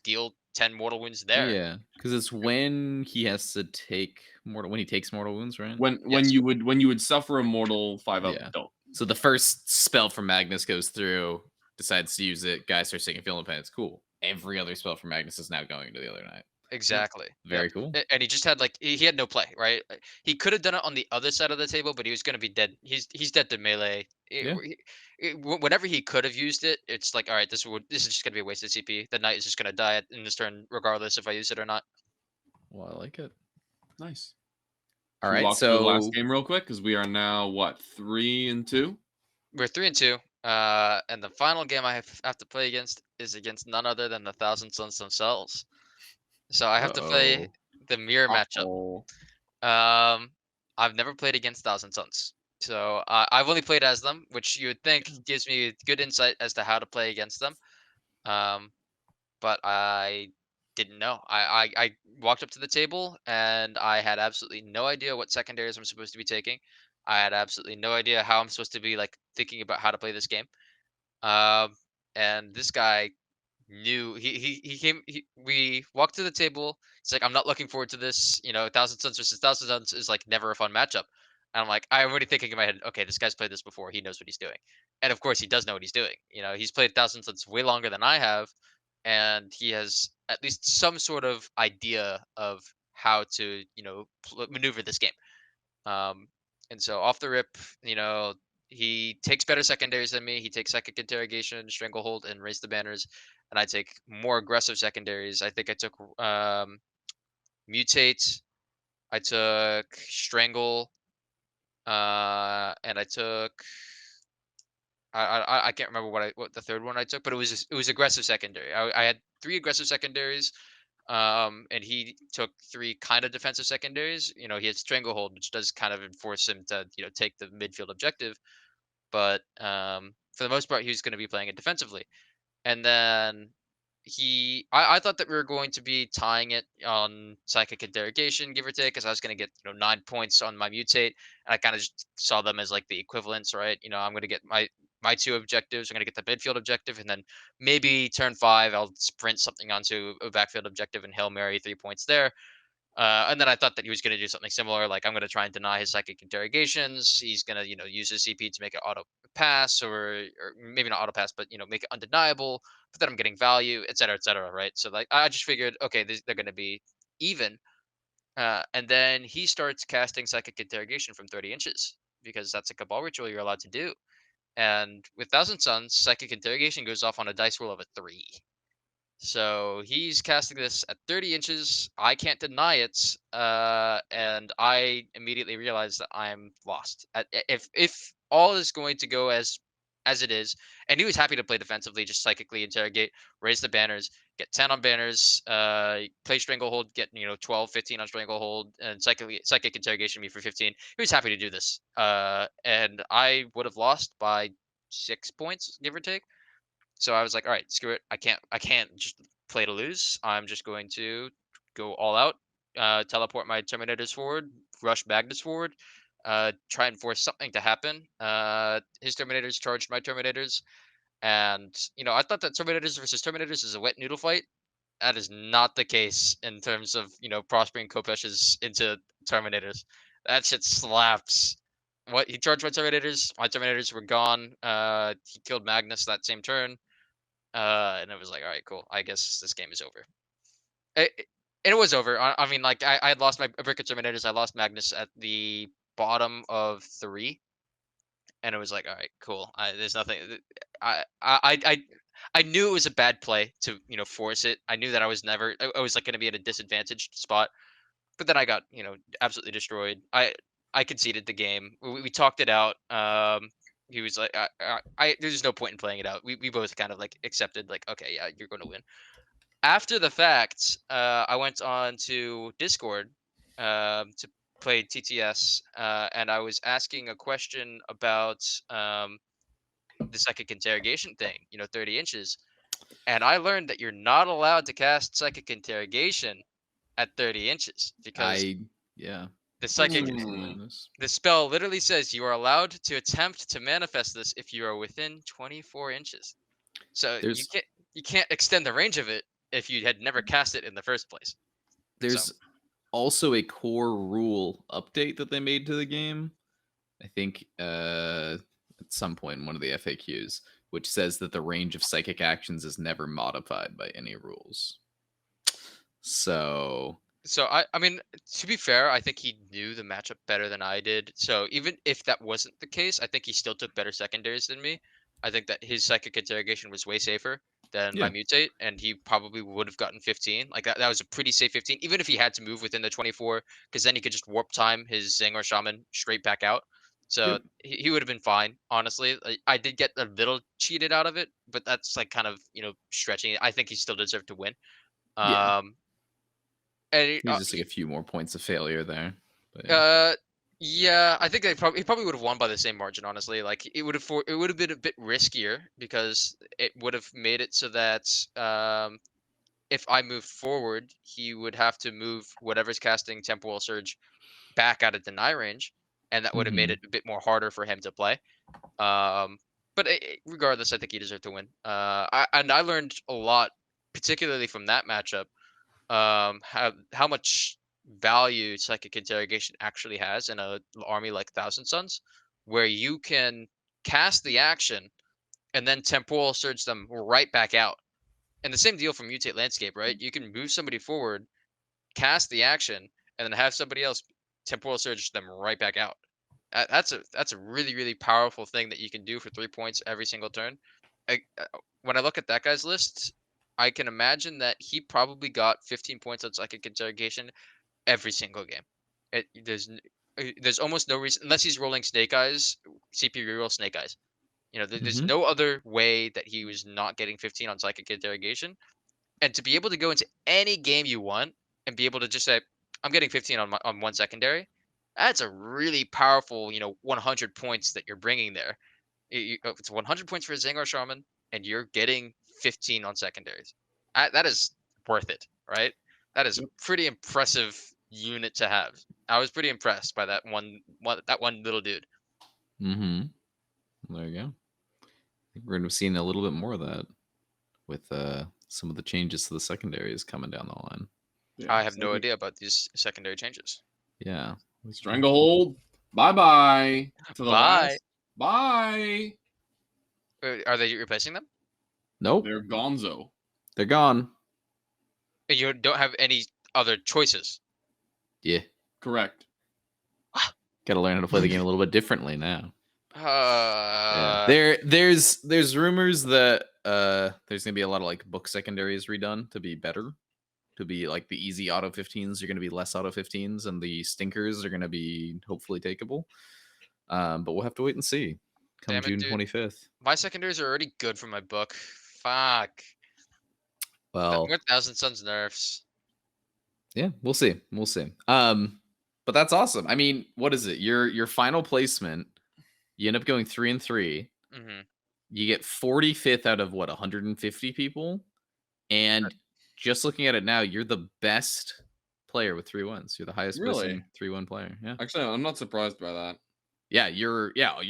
deal 10 mortal wounds there. Yeah, because it's when he has to take when he takes mortal wounds, right? When Yes. you would suffer a mortal 5-up, Yeah. don't. So the first spell from Magnus goes through, decides to use it, guy starts taking feeling pain. It's cool. Every other spell from Magnus is now going to the other knight. Exactly. Very cool. And he just had he had no play, right? He could have done it on the other side of the table, but he was going to be dead. He's dead to melee. Whenever he could have used it, it's like, all right, this is just going to be a waste of CP. The knight is just going to die in this turn, regardless if I use it or not. Well, I like it. Nice. All Should we right, walk through the so last game real quick because we are now what 3-2. We're 3-2. And the final game I have to play against is against none other than the Thousand Suns themselves. So I have to play the mirror matchup. Uh-oh. I've never played against Thousand Suns, so I've only played as them, which you would think gives me good insight as to how to play against them. But I didn't know. I walked up to the table and I had absolutely no idea what secondaries I'm supposed to be taking. I had absolutely no idea how I'm supposed to be like thinking about how to play this game. And this guy knew he came we walked to the table. He's like, I'm not looking forward to this. Thousand Suns versus Thousand Suns is like never a fun matchup. And I'm like, I'm already thinking in my head, okay, this guy's played this before. He knows what he's doing. And of course he does know what he's doing. He's played Thousand Suns way longer than I have, and he has at least some sort of idea of how to, maneuver this game. Um, and so off the rip, he takes better secondaries than me. He takes psychic interrogation, stranglehold, and raise the banners, and I take more aggressive secondaries. I think I took mutate, I took strangle, and I took. I can't remember what the third one I took, but it was aggressive secondary. I had 3 aggressive secondaries, and he took 3 kind of defensive secondaries. He had stranglehold, which does kind of enforce him to take the midfield objective, but for the most part, he was going to be playing it defensively. And then I thought that we were going to be tying it on psychic interrogation, give or take, because I was going to get 9 points on my mutate, and I kind of just saw them as like the equivalents, right? I'm going to get my 2 objectives. I'm going to get the midfield objective, and then maybe turn 5, I'll sprint something onto a backfield objective and Hail Mary 3 points there. And then I thought that he was going to do something similar, like I'm going to try and deny his psychic interrogations. He's going to, use his CP to make it auto pass, or maybe not auto pass, but make it undeniable. But then I'm getting value, et cetera, right? So like I just figured, okay, they're going to be even. And then he starts casting psychic interrogation from 30 inches because that's a cabal ritual you're allowed to do. And with Thousand Suns, psychic interrogation goes off on a dice roll of a 3. So he's casting this at 30 inches. I can't deny it, and I immediately realize that I'm lost. If all is going to go as it is, and he was happy to play defensively, just psychically interrogate, raise the banners, get 10 on banners, play stranglehold, get 12, 15 on stranglehold, and psychic interrogation me for 15. He was happy to do this, and I would have lost by 6 points, give or take. So I was like, all right, screw it. I can't just play to lose. I'm just going to go all out, teleport my Terminators forward, rush Magnus forward, try and force something to happen. His Terminators charged my Terminators, and I thought that Terminators versus Terminators is a wet noodle fight. That is not the case in terms of prospering Kopesh's into Terminators. That shit slaps. What he charged my Terminators. My Terminators were gone. He killed Magnus that same turn. And it was like, all right, cool. I guess this game is over. And it was over. I mean, like I had lost my Brick of Terminators. I lost Magnus at the bottom of 3, and it was like, all right, cool. There's nothing. I knew it was a bad play to force it. I knew that I was never. I was like going to be at a disadvantaged spot. But then I got absolutely destroyed. I conceded the game. We talked it out. He was like, there's no point in playing it out. We both kind of like accepted like, okay, yeah, you're going to win. After the fact, I went on to Discord to play TTS, and I was asking a question about the psychic interrogation thing. 30 inches, and I learned that you're not allowed to cast psychic interrogation at 30 inches because Yeah. the psychic Hmm. the spell literally says you are allowed to attempt to manifest this if you are within 24 inches. So There's you can't extend the range of it if you had never cast it in the first place. there's also a core rule update that they made to the game. I think at some point in one of the FAQs, which says that the range of psychic actions is never modified by any rules. So So I mean, to be fair, I think he knew the matchup better than I did. So even if that wasn't the case, I think he still took better secondaries than me. I think that his psychic interrogation was way safer than my mutate, and he probably would have gotten 15. Like that was a pretty safe 15, even if he had to move within the 24, because then he could just warp time his Zing or Shaman straight back out. So he would have been fine, honestly. I did get a little cheated out of it, but that's like kind of stretching it. I think he still deserved to win. Yeah. And there's just like a few more points of failure there. But, yeah, I think he probably would have won by the same margin. Honestly, like it would have been a bit riskier because it would have made it so that if I moved forward, he would have to move whatever's casting Temporal Surge back out of deny range, and that would have made it a bit more harder for him to play. But regardless, I think he deserved to win. And I learned a lot, particularly from that matchup, how much value psychic interrogation actually has in a army like Thousand Suns, where you can cast the action and then temporal surge them right back out. And the same deal for mutate landscape, right? You can move somebody forward, cast the action, and then have somebody else temporal surge them right back out. That's a really powerful thing that you can do for 3 points every single turn. When I look at that guy's list, I can imagine that he probably got 15 points on psychic interrogation every single game. There's almost no reason unless he's rolling Snake Eyes, CP reroll Snake Eyes. There's no other way that he was not getting 15 on psychic interrogation. And to be able to go into any game you want and be able to just say, I'm getting 15 on one secondary, that's a really powerful, 100 points that you're bringing there. It's 100 points for Zing or Shaman, and you're getting 15 on secondaries. That is worth it, right? That is a pretty impressive unit to have. I was pretty impressed by that one little dude. There you go. I think we're going to be seeing a little bit more of that with some of the changes to the secondaries coming down the line. I have no idea about these secondary changes. Yeah. Stranglehold. Bye-bye. To the Bye. last. Bye. Are they replacing them? Nope. They're gonzo. They're gone. And you don't have any other choices. Yeah. Correct. Got to learn how to play the game a little bit differently now. Yeah. There's rumors that there's gonna be a lot of like book secondaries redone to be better, to be like the easy auto 15s are gonna be less auto 15s, and the stinkers are gonna be hopefully takeable. But we'll have to wait and see. Come June 25th. My secondaries are already good for my book. Fuck. Well, more Thousand Suns nerfs. Yeah, we'll see. We'll see. But that's awesome. I mean, what is it? Your final placement, you end up going 3-3. You get 45th out of what, 150 people? And just looking at it now, you're the best player with 3 wins. You're the highest placing 3-1 player. Yeah. Actually, I'm not surprised by that. Yeah,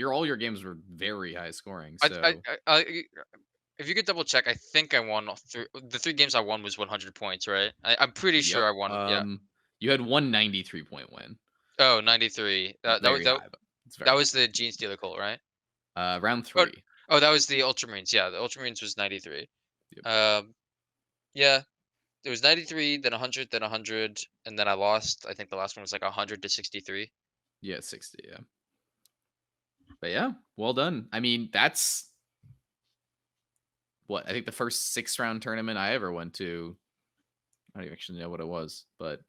all your games were very high scoring. So if you could double check, I think I won the 3 games I won was 100 points, right? I'm pretty sure I won. Yeah. You had 193 point win. Oh, 93. Very high, but it's very That was the Gene Stealer Colt, right? high. Round Oh, 3. oh, that was the Ultramarines. Yeah, the Ultramarines was 93. Yep. Yeah, it was 93, then 100, then 100, and then I lost. I think the last one was like 100 to 63. Yeah, 60. Yeah. But yeah, well done. I mean, that's what I think the first 6-round tournament I ever went to. I don't even actually know what it was, but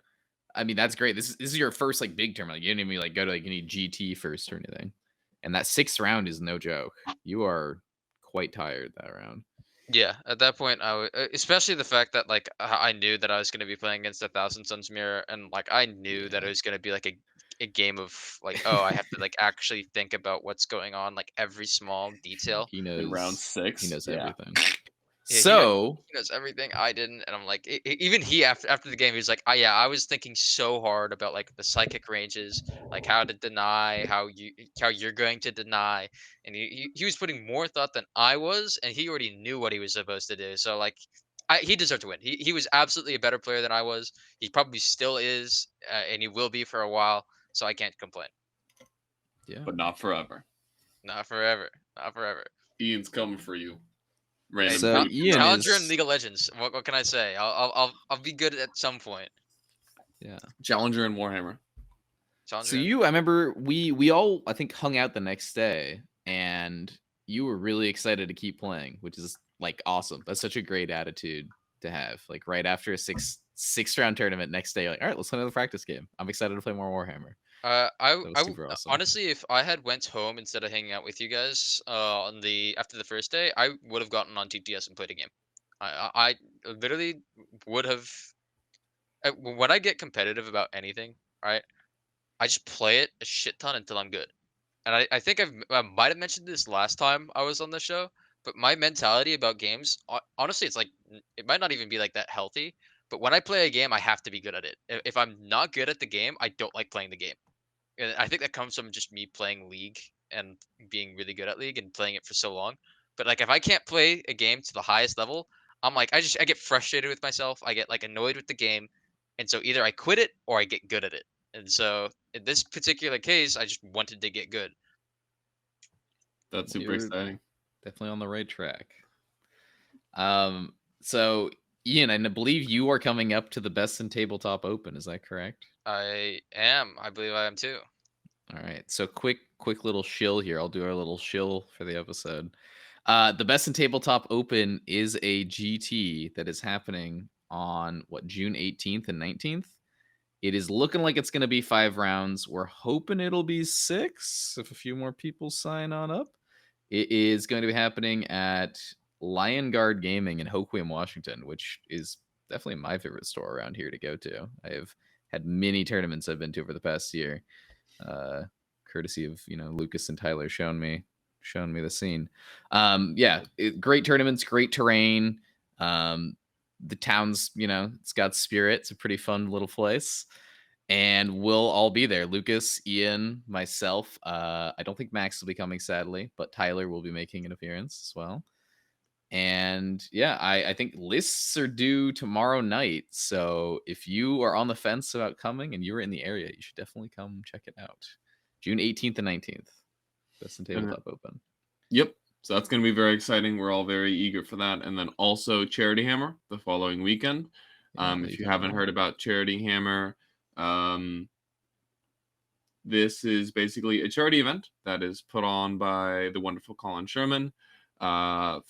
I mean, that's great. This is your first like big tournament. Like, you didn't even like go to like any GT first or anything. And that 6th round is no joke. You are quite tired that round. Yeah, at that point, especially the fact that like I knew that I was going to be playing against a Thousand Suns mirror, and like I knew that it Yeah. was going to be like a game of like, oh, I have to like actually think about what's going on, like every small detail. He In knows round 6. He knows Yeah. everything. Yeah, So he knows everything. I didn't, and I'm like, even he after the game, he was like, yeah, I was thinking so hard about like the psychic ranges, like how to deny, how you're going to deny, and he was putting more thought than I was, and he already knew what he was supposed to do. So like, he deserved to win. He was absolutely a better player than I was. He probably still is, and he will be for a while. So I can't complain. yeah, But not forever. Not forever. Not forever. Ian's coming for you. Hey, Random So dude. Ian Challenger in is League of Legends. What can I say? I'll be good at some point. yeah. Challenger and Warhammer. Challenger. So I remember we all I think hung out the next day, and you were really excited to keep playing, which is like awesome. That's such a great attitude to have. Like right after a six round tournament, next day, like, all right, let's play another practice game. I'm excited to play more Warhammer. That was super awesome. Honestly, if I had went home instead of hanging out with you guys after the first day, I would have gotten on TTS and played a game. I literally would have. When I get competitive about anything, right, I just play it a shit ton until I'm good. And I think I might have mentioned this last time I was on the show, but my mentality about games, honestly, it's like it might not even be like that healthy. But when I play a game, I have to be good at it. If I'm not good at the game, I don't like playing the game. And I think that comes from just me playing League and being really good at League and playing it for so long. But like if I can't play a game to the highest level, I'm like I get frustrated with myself. I get like annoyed with the game. And so either I quit it or I get good at it. And so in this particular case, I just wanted to get good. That's super You're exciting. definitely on the right track. So Ian, I believe you are coming up to the Best in Tabletop Open. Is that correct? I am. I believe I am too. All right. So quick little shill here. I'll do our little shill for the episode. The Best in Tabletop Open is a GT that is happening on June 18th and 19th. It is looking like it's going to be 5 rounds. We're hoping it'll be 6 if a few more people sign on up. It is going to be happening at Lion Guard Gaming in Hoquiam, Washington, which is definitely my favorite store around here to go to. I have had many tournaments I've been to over the past year, courtesy of Lukas and Tyler showing me the scene. Great tournaments, great terrain. The town's it's got spirit. It's a pretty fun little place. And we'll all be there. Lukas, Ian, myself. I don't think Max will be coming, sadly, but Tyler will be making an appearance as well. And yeah, I think lists are due tomorrow night. So if you are on the fence about coming and you're in the area, you should definitely come check it out. June 18th and 19th. Best in Tabletop Open. Yep. So that's going to be very exciting. We're all very eager for that. And then also Charity Hammer the following weekend. If you haven't heard about Charity Hammer, this is basically a charity event that is put on by the wonderful Colin Sherman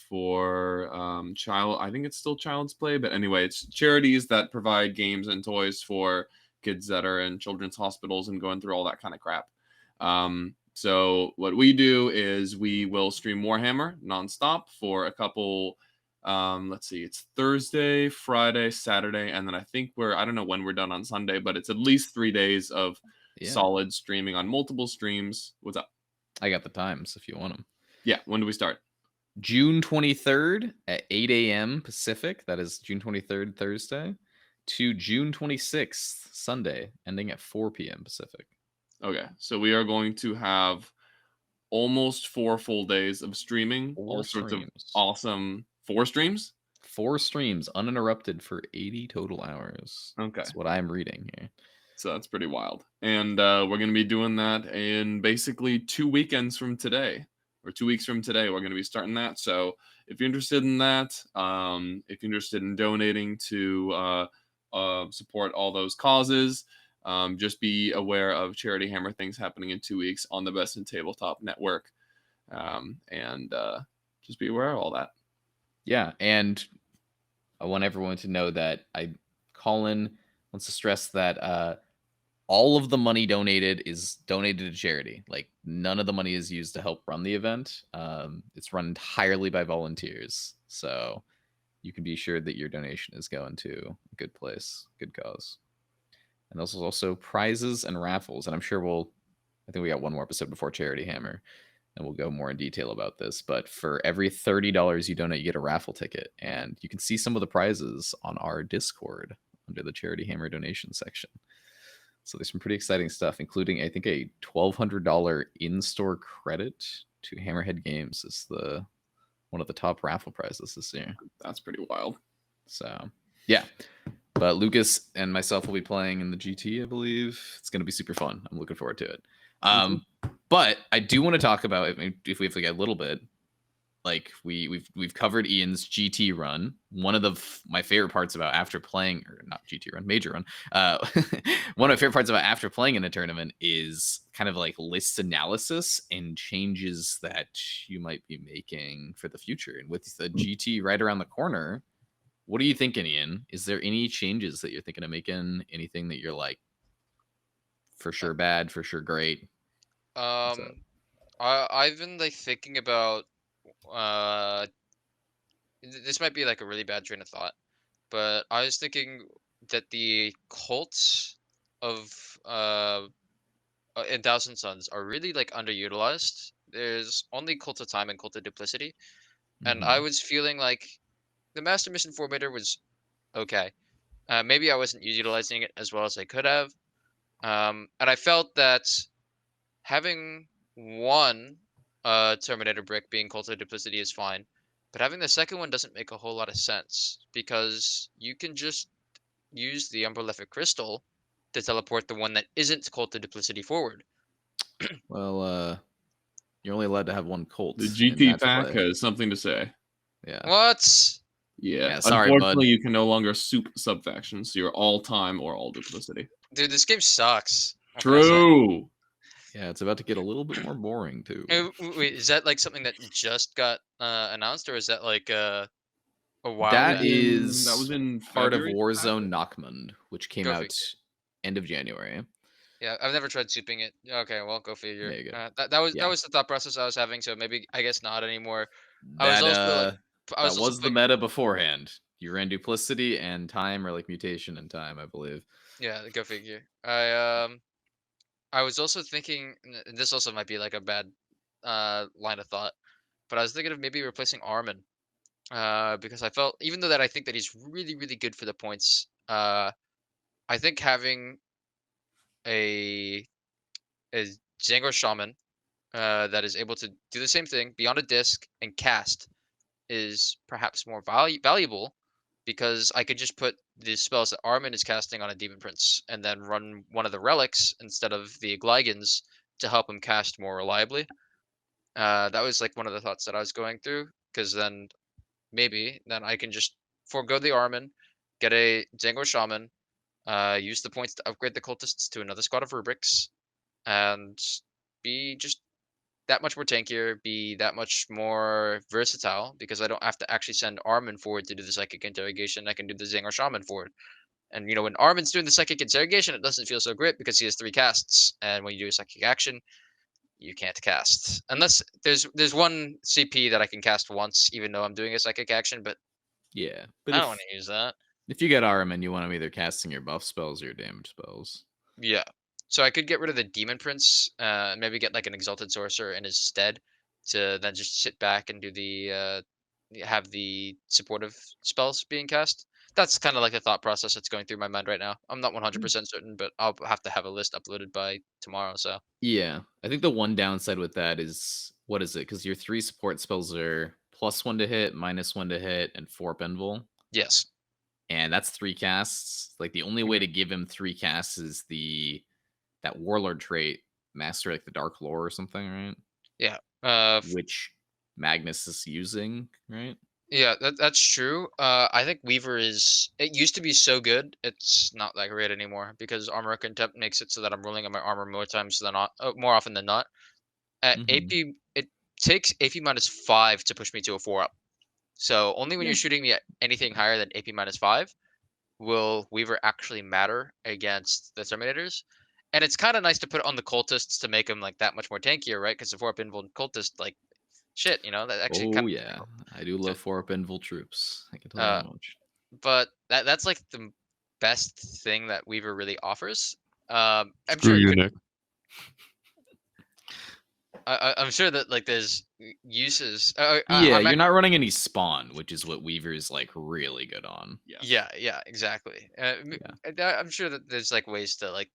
for I think it's still Child's Play, but anyway, it's charities that provide games and toys for kids that are in children's hospitals and going through all that kind of crap. So what we do is we will stream Warhammer nonstop for a couple. Let's see, it's Thursday, Friday, Saturday, and then I think I don't know when we're done on Sunday, but it's at least 3 days of solid streaming on multiple streams. What's up? I got the times if you want them. Yeah, when do we start? June 23rd at 8 a.m. Pacific. That is June 23rd, Thursday, to June 26th, Sunday, ending at 4 p.m. Pacific. Okay, so we are going to have almost 4 full days of streaming. Sorts of awesome 4 streams? 4 streams uninterrupted for 80 total hours. Okay. That's what I'm reading here. So that's pretty wild. And we're going to be doing that in basically 2 weekends from today, or 2 weeks from today. We're going to be starting that. So if you're interested in that, if you're interested in donating to support all those causes, just be aware of Charity Hammer things happening in 2 weeks on the Best in Tabletop Network. And just be aware of all that. Yeah, and I want everyone to know that Colin wants to stress that all of the money donated is donated to charity. Like, none of the money is used to help run the event. It's run entirely by volunteers. So you can be sure that your donation is going to a good place, good cause. And there's also prizes and raffles. And I'm sure I think we got one more episode before Charity Hammer, and we'll go more in detail about this. But for every $30 you donate, you get a raffle ticket. And you can see some of the prizes on our Discord under the Charity Hammer donation section. So there's some pretty exciting stuff, including, I think, a $1,200 in-store credit to Hammerhead Games is one of the top raffle prizes this year. That's pretty wild. So, yeah. But Lucas and myself will be playing in the GT, I believe. It's going to be super fun. I'm looking forward to it. But I do want to talk about, if we have to get a little bit, like we've covered Ian's GT run. One of my favorite parts about after playing, or not GT run, major run. One of my favorite parts about after playing in a tournament is kind of like list analysis and changes that you might be making for the future. And with the GT right around the corner, what are you thinking, Ian? Is there any changes that you're thinking of making? Anything that you're like, for sure bad, for sure great? I've been like thinking about this might be like a really bad train of thought, but I was thinking that the cults of in Thousand Sons are really like underutilized. There's only Cult of Time and Cult of Duplicity, and I was feeling like the Master Mission Formator was okay. Maybe I wasn't utilizing it as well as I could have, and I felt that having one Terminator brick being Cult of Duplicity is fine, but having the second one doesn't make a whole lot of sense because you can just use the Umberlefic Crystal to teleport the one that isn't Cult of Duplicity forward. Well, you're only allowed to have one Colt. The in GT match pack play. has something to say. Yeah. What? Yeah. Sorry, unfortunately, bud. you can no longer soup subfactions. So you're all time or all duplicity. Dude, this game sucks. What can I say? True. Yeah, it's about to get a little bit more boring too. Wait, is that like something that just got announced, or is that like a while That back? is That was in part of February, Warzone Nockmund, which came Go out figure. end of January. Yeah, I've never tried souping it. Okay, well, go figure. There you go. That was Yeah. the thought process I was having. So maybe I guess not anymore. I was That also like, I was that also was the putting, meta beforehand. You ran duplicity and time, or like mutation and time, I believe. yeah, go figure. I was also thinking, and this also might be like a bad line of thought, but I was thinking of maybe replacing Armin. Because I felt, even though that I think that he's really, really good for the points, I think having a a Django Shaman that is able to do the same thing, be on a disc and cast, is perhaps more valuable because I could just put the spells that Armin is casting on a Demon Prince and then run one of the relics instead of the Glygans to help him cast more reliably. That was like one of the thoughts that I was going through, because then maybe then I can just forego the Armin, get a Django Shaman, use the points to upgrade the cultists to another squad of rubrics, and be just that much more tankier, be that much more versatile, because I don't have to actually send Armin forward to do the psychic interrogation. I can do the Django Shaman forward. And when Armin's doing the psychic interrogation, it doesn't feel so great because he has 3 casts, and when you do a psychic action, you can't cast unless there's one CP that I can cast once, even though I'm doing a psychic action. But Yeah, I but don't want to use that. if you get Araman, you want him either casting your buff spells or your damage spells. Yeah. So I could get rid of the Demon Prince, and maybe get like an Exalted Sorcerer in his stead, to then just sit back and do the have the supportive spells being cast. That's kind of like the thought process that's going through my mind right now. I'm not 100% certain, but I'll have to have a list uploaded by tomorrow. So Yeah, I think the one downside with that is, what is it? Because your 3 support spells are +1 to hit, -1 to hit, and 4 Benvol. yes. and that's 3 casts. Like the only way to give him 3 casts is that warlord trait, master like the dark lore or something, right? Yeah. Which Magnus is using, right? Yeah, that's true. I think Weaver it used to be so good. It's not that great anymore because armor contempt makes it so that I'm rolling on my armor more often than not. At Mhm. AP, it takes AP -5 to push me to a 4 up. So only when Yeah. you're shooting me at anything higher than AP -5 will Weaver actually matter against the Terminators. And it's kind of nice to put it on the cultists to make them like that much more tankier, right? Because the 4 up invuln cultist, like shit, that actually kind Oh of yeah, I do love 4-up invul troops. I can tell you uh that much. but that's like the best thing that Weaver really offers. I'm Screw sure it you, could. Nick. I'm sure that like there's uses. Yeah, I'm you're not running any spawn, which is what Weaver's like really good on. yeah, exactly. I'm sure that there's like ways to like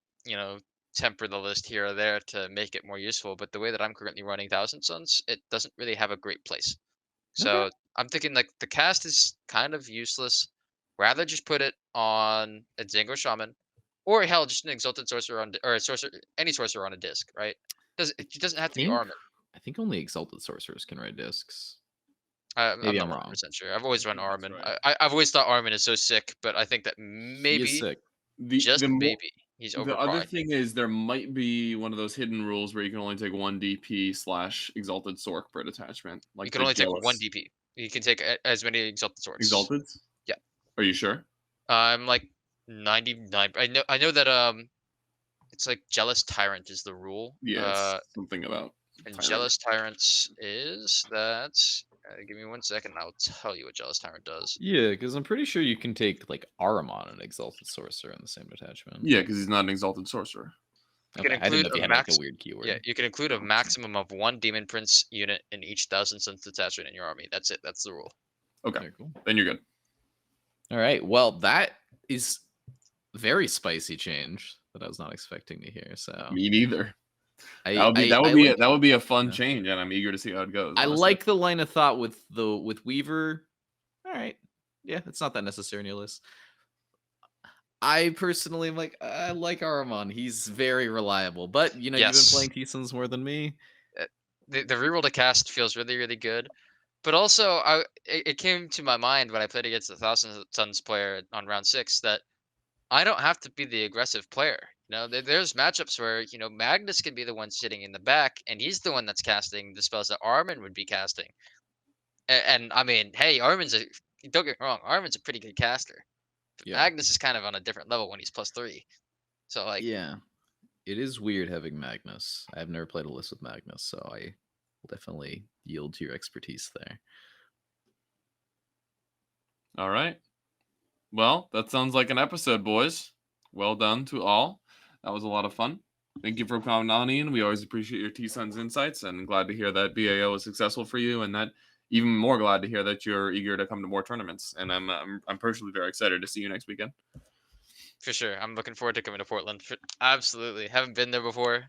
temper the list here or there to make it more useful. But the way that I'm currently running Thousand Suns, it doesn't really have a great place. Okay. So I'm thinking like the cast is kind of useless. Rather just put it on a Django Shaman, or hell, just an Exalted Sorcerer or a sorcerer, any sorcerer on a disc, right? It doesn't have to be think Armin. I think only exalted sorcerers can write discs. I'm Maybe not I'm 100 wrong. percent sure. I've always I run think that's Armin. right. I've always thought Armin is so sick, but I think that He is maybe, sick. just The maybe, he's The other overpriced. thing is there might be one of those hidden rules where you can only take 1 DP / Exalted Sorc per detachment, You like can the only take one Jealous DP. You can take as many Exalted Swords. Exalted. Yeah. Are you sure? I'm like 99. I know that it's like Jealous Tyrant is the rule. Yes, something about And Tyrant. Jealous Tyrants is that. Give me 1 second, and I'll tell you what Jealous Tyrant does. Yeah, because I'm pretty sure you can take like Aramon and exalted sorcerer in the same detachment. Yeah, because he's not an Exalted Sorcerer. You Okay, can I didn't include know if a you had like a max. weird keyword. Yeah, you can include a maximum of 1 Demon Prince unit in each Thousand Suns detachment in your army. That's it. That's the rule. Okay, Very cool. then you're good. All right. Well, that is very spicy change that I was not expecting to hear. So Me neither. I That would be a fun yeah. change, and I'm eager to see how it goes. I honestly. like the line of thought with Weaver. All right. Yeah, it's not that necessary in your list. I personally am like, I like Aramon. He's very reliable. But you've been Yes. playing T-Suns more than me. The reroll to cast feels really, really good. But also, it came to my mind when I played against the Thousand Suns player on round 6 that I don't have to be the aggressive player. There's matchups where Magnus can be the one sitting in the back, and he's the one that's casting the spells that Armin would be casting. And I mean, hey, don't get me wrong, Armin's a pretty good caster. But Yeah. Magnus is kind of on a different level when he's +3. So like, Yeah. It is weird having Magnus. I've never played a list with Magnus, so I will definitely yield to your expertise there. All right. Well, that sounds like an episode, boys. Well done to all. That was a lot of fun. Thank you for coming on, Ian. We always appreciate your T-Suns insights, and glad to hear that BAO is successful for you, and that even more glad to hear that you're eager to come to more tournaments. And I'm personally very excited to see you next weekend. for sure, I'm looking forward to coming to Portland. Absolutely, haven't been there before.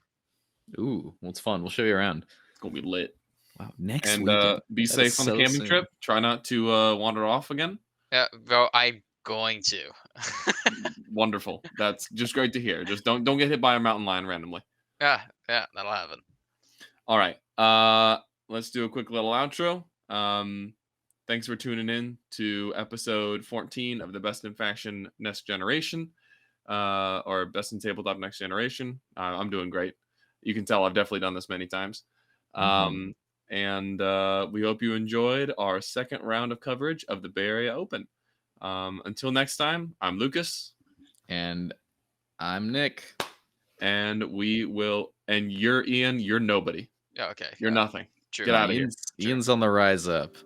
Ooh, well, it's fun. We'll show you around. It's gonna be lit. Wow, next And weekend. be That safe is on the so camping soon. trip. Try not to wander off again. Yeah, bro, I'm going to. Wonderful. That's just great to hear. Just don't get hit by a mountain lion randomly. Yeah, that'll happen. All right. Let's do a quick little outro. Thanks for tuning in to episode 14 of the Best in Faction Next Generation, or Best in Tabletop Next Generation. I'm doing great. You can tell I've definitely done this many times. And we hope you enjoyed our second round of coverage of the Bay Area Open. Until next time, I'm Lucas. And I'm Nick. And you're Ian. You're nobody. Yeah, okay. You're nothing. True. Get out of here. Ian's on the rise up.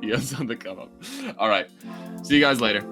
Ian's on the come up. All right. See you guys later.